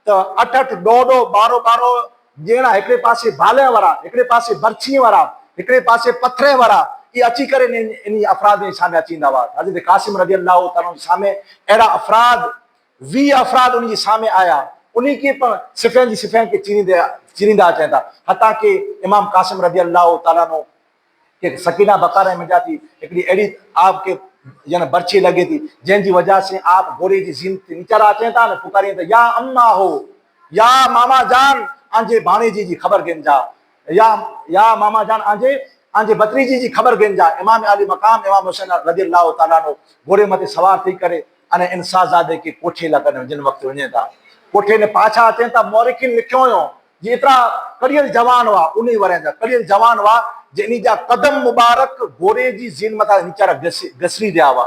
त 8-8 ॾोह 12-12 ॼणा हिकिड़े पासे भाले वारा, हिकिड़े पासे बर्छीअ वारा, हिकिड़े पासे पथरे वारा, ये अची करे इन अफराद जे साम्हूं अचींदा हुआ। हज़रत कासिम रज़ी अल्लाह ताला जे साम्हूं अहिड़ा अफराद 20 अफराद उन जे साम्हूं आया, उन खे पण सिफ़नि जी सिफ़नि खे चीरींदा अचनि था। हता कि इमाम कासिम रज़ी अल्लाह ताला के सकीना बकारा में जाती हिकिड़ी अहिड़ी आपके यानी बर्छी लगे थी जंहिंजी वजह से आप गोरे जी ज़ीनत नीचारा अचनि था न पुकारियूं त या अम्मा हो, या मामा जान आंजे भाणेजी जी ख़बर गिंजा, या मामा जान आंजे भतीजी जी ख़बर गिंजा। इमाम आली मकाम इमाम हुसैन रज़ी अल्लाह ताला घोड़े मथे सवार थी करे अने इंसाज़ादे के कोठे लॻनि जिन वक़्तु वञे था। कोठे ने पाछा अचनि था, मोरिखिन लिखियो हुयो जी एतिरा कड़ियल जवान हुआ, उन वरे जा कड़ियल जवान हुआ जिन जा कदम मुबारक घोड़े जी ज़ीन मथां वीचारा घसरी रहिया हुआ।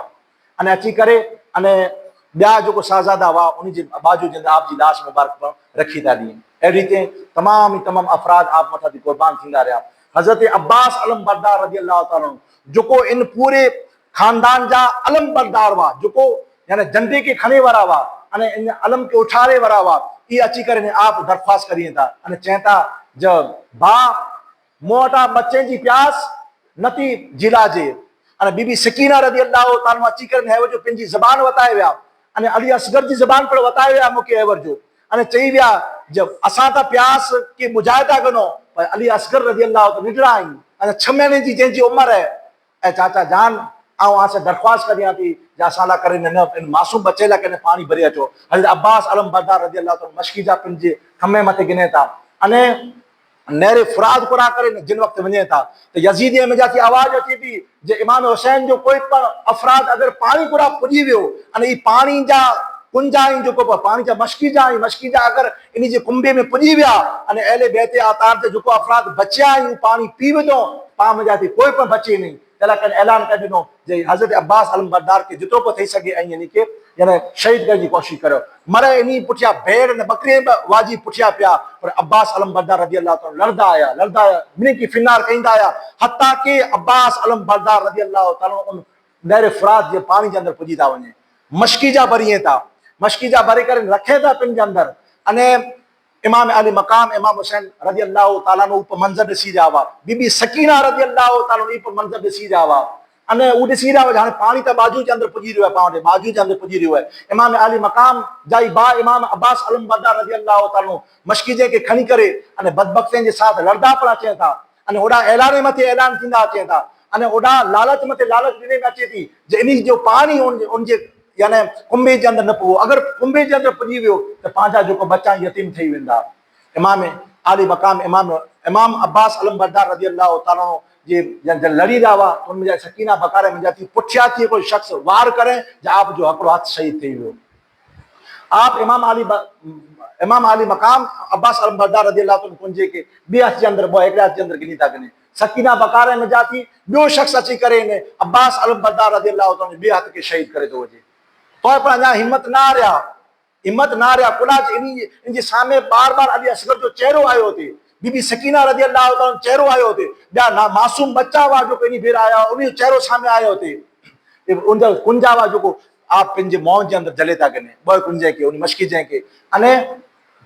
अने अची करे अने ॿिया जेको साहज़ादा हुआ उन जे बाजू जे अंदरि आप जी लाश मुबारक रखी था ॾियनि। अहिड़ी रीति तमामु अफराद आप मथां कुर्बान थींदा रहिया। हज़रत अब्बास अलम बरदार रज़ी अल्लाह ताला जेको इन पूरे खानदान जा अलम बरदार हुआ, जेको यानी झंडे के खणे वारा हुआ अने इन अलम के उठारे वारा हुआ, इहे अची करे आप दरख़्वास्त करिए था अने चवनि था ज भाउ मूं वटां बचे जी प्यास नथी झिलाजे। अने बीबी सकीना रज़ी अल्लाह ताला अची करे हैवर जो पंहिंजी ज़बान वताए विया अने अली असगर जी ज़बान पर वताए विया मूंखे हैवर जो, अने चई विया जब असां त प्यास के बुझाए था कनो पर अली असगर रज़ी अल्लाह त निडरा आहिनि अने 6 महीने जी जंहिंजी उमिरि आहे। ऐं चाचा जान आउं आसे दरख़्वास्त करियां थी जे असां लाइ करे इन मासूम बचे लाइ करे पाणी भरे अचो। हज़रत अब्बास अलम बरदार रज़ी अल्लाह ताला मश्की जा पंहिंजे खमे मथे गिने था अने नहरे फुरात पुरा करे जिन वक़्तु वञे था त यज़ीदी में जाती आवाज़ अचे थी जे इमाम हुसैन जो कोई पण अफराद अगर पानी पुरा पुॼी वियो अने ई पानी जा कुंजा आहिनि जेको पानी जा मश्की जा अगर इन जे कुंभे में पुॼी विया अने अहले बैत आतार ते जेको अफराद बचिया आहिनि पानी पी वञो पाण में जाती कोई पण बचे नहीं। अला करे ऐलान कर ॾिनो जे हज़रत अब्बास अलम बरदार के जितो को थई सके ऐं इन के यानी शहीद करण जी कोशिश करो। मरे इन पुठिया भेड़ ने बकरी वाजी पुठिया पिया पर अब्बास अलम बरदार रज़ी अल्लाह ताला लड़दा आया ॿिन्ही की फिनार कईंदा आया हता कि अब्बास अलम बरदार रज़ी अल्लाह ताला उन नहर फुरात जे पानी जे अंदर पुॼी था वञे। मश्की जा भरिए था, मश्की जा भरे करे रखे था पिन जे अंदर अने इमाम अली मकाम इमाम हुसैन रज़ी अल्लाह ताला उप मंज़र ॾिसी रहिया हुआ, बीबी सकीना रज़ी अल्लाह ताला उप मंज़र ॾिसी रहिया हुआ अने उ ॾिसी रहिया हुआ हाणे पाणी त बाजू जे अंदर पुॼी रहियो आहे, पाण वटि बाजू जे अंदर पुॼी रहियो आहे। इमाम अली मकाम जाई बा इमाम अब्बास अलम बरदार रज़ी अल्लाह ताला मश्की जे के खणी करे अने बदबख्तनि जे साथ लड़दा पिया अचनि था अने ओॾा ऐलान मथे ऐलान थींदा अचनि था अने ओॾा लालच मथे लालच ॾिने में अचे थी जे इन जो पाणी उनजे यानी कुंभे जे अंदर न पियो, अगर कुंभे जे अंदर पुॼी वियो त पंहिंजा जेको बच्चा यतीम थी वेंदा। इमाम आली मकाम इमाम अब्बास अलम बरदार रज़ी अल्लाह ताला जे लड़ी रहा हुआ तो उनमें सकीना बकारे में जाती पुठिया थी कोई शख्स वार करे जो आप जो हिकिड़ो हथ शहीद थी वियो। आप इमाम आली मकाम अब्बास अलम बरदार रज़ी अल्लाह ताला कुंजे के ॿिए हथ जे अंदर हिकिड़े हथ जे अंदर गिनी था गिने सकीना बकारे में जाती ॿियो शख्स अची करे ने अब्बास अलम बरदार रज़ी अल्लाह ताला ॿिए हथ के शहीद करे थो वञे। तो पर अञा हिम्मत न हारिया कुलाज इन जे सामने बार बार अली असगर जो चेहरो आयो थे, बीबी सकीना रज़ी अल्लाह ताला चेहरो आयो थे, ॿिया ना मासूम बच्चा हुआ जो इन भेर आया उन जो चेहरो सामने आयो थे, उन कुंजा हुआ जो आप पंहिंजे मौन जे अंदर जले था गिने ॿ कुंजे के उन मश्की जे के अने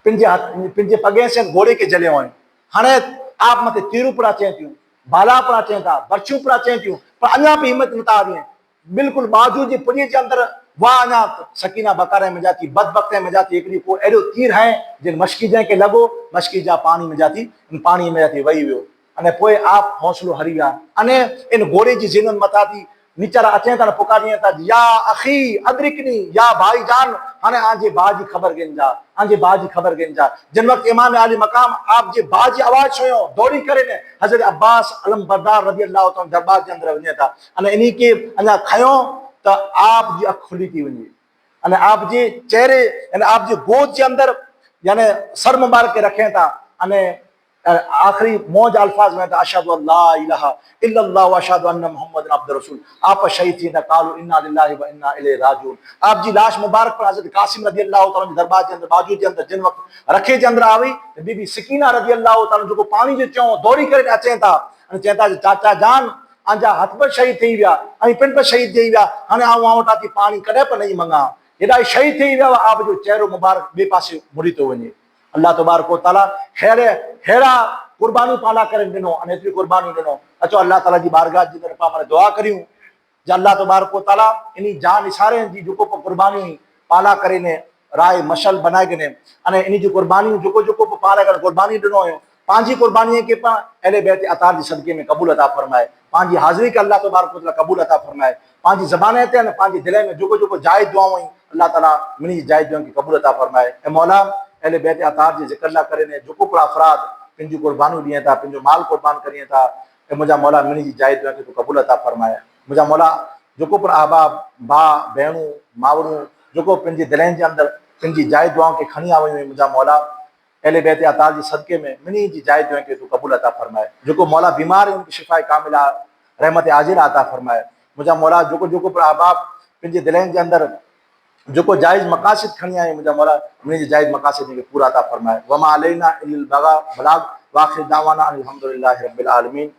पंहिंजे पगे से घोड़े के जलियो आहिनि। हाणे आप मथे तीरूं पिया अचनि थियूं, भाला पिया अचनि था, बर्छियूं पिया अचनि थियूं पर अञा बि हिम्मत नथा हारियनि। बिल्कुलु बाजू जे पुॼे जे अंदर वाह अञा सकीना बकारे में जाती बदबख्ते में जाती हिकिड़ी को अहिड़ो तीर है जिन मश्की जंहिंखे लॻो मश्की जा पानी में जाती पाणी में जाती वही वियो अने पोइ आप हौसलो हरी विया अने इन घोड़े जी ज़िननि मथां थी नीचारा अचनि था पुकारिया था या अखी अदरिकनी या भाई जान हाणे आंजे भाउ जी ख़बर गिनजा आंजे भाउ जी ख़बर गिनजा। जिन वक़्तु इमाम आली मकाम आप जे भाउ जी आवाज़ सुनियो दौड़ी करे ने हज़रत अब्बास अलम बरदार रज़ी अल्लाह ताला दरबार जे अंदर वञे था अने इन खे अञा खयो तो आप जी अख खुली थी वञे अने आप जे चेहरे यानी आप जे गोद जे अंदर यानी सर मुबारक के रखें था अने आखिरी मौज अल्फाज में अशहदु अल्ला इलाहा इल्लल्लाह व अशहदु अन्ना मुहम्मदन अब्दुर रसूल आप शहीद थी न कालू इन्ना लिल्लाहि व इन्ना इलैहि राजिऊन। आप जी लाश मुबारक पर हज़रत कासिम रज़ी अल्लाह ताला जे दरबार जे अंदर बाजू जे अंदर जिन वक्त रखे जे अंदर आई बीबी सकीना रज़ी अल्लाह ताला जो पानी जो चो दौड़ी करे अचनि था अने चवनि था चाचा जान आंजा हथ पर शहीद थी विया पिन पर शहीद थी विया हाणे आऊं वटां थी पानी कॾहिं पर नहीं मंगा हेॾा शहीद थी विया आप जो चेहरो मुबारक ॿिए पासे मुड़ी थो वञे। अल्लाह तबारक व तआला हेड़ा कुर्बानियूं पाला करे ॾिनो अने एतिरी कुर्बानियूं ॾिनो। अचो अल्लाह ताला जी बारगाह जी तरफ़ां माना दुआ करियूं जो अल्लाह तबारक व तआला इन जान इशारे जी जेको कुर्बानियूं पाला करे ने राय मशल बनाए करे अने इन जी कुर्बानियूं जेको जेको पाला करे कुर्बानी ॾिनो हुयो पंहिंजी कुर्बानीअ खे अहले बैत अतार जी सदके में क़बूल अता फरमाए। पंहिंजी हाज़िरी खे अल्लाह तबारक व तआला क़बूल अता फरमाए। पंहिंजी ज़बान ते पंहिंजी दिलि में जेको जेको जायज़ दुआऊं आहिनि अल्लाह ताला मिनी जायज़ दुआउनि खे क़बूल अता फरमाए। ऐं मौला अहले बैत अतार जी ज़िक्र ला करे ने जेको बि अफ़राद पंहिंजी कुर्बानियूं ॾियनि था पंहिंजो माल कुर्बान करिए था ऐं मुंहिंजा मौला मिनी जी जायज़ दुआ खे तूं क़बूल अता फरमाए। मुंहिंजा मौला जेको बि अहबाब भाउ भेणूं मावरूं जेको पंहिंजी दिलनि जे अंदरि पंहिंजी जायज़ दुआउनि खे खणी आयूं आहिनि मुंहिंजा मौला अहले बैत अतार जी सदके में मिनी जी जायज़ दुआ खे तूं क़बूल अता फरमाए। जेको मौला बीमार है उनकी शिफाए कामिला रहमत आजिला अता फरमाए। मुंहिंजा मौला जेको जेको बि अहबाब पंहिंजे दिलनि जे अंदरि जेको जायज़ मक़ासिद खणी आए मुंहिंजा मौला मुंहिंजी जायज़ मक़ासिद खे पूरा अता फरमाए। वमा अलैना इल्लल बलाग वाखिर दावाना अल्हम्दुलिल्लाहि रब्बिल आलमीन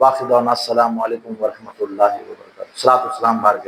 वाखिर दावाना अस्सलामु अलैकुम व रहमतुल्लाहि व बरकातहू। सलातो सलाम बारक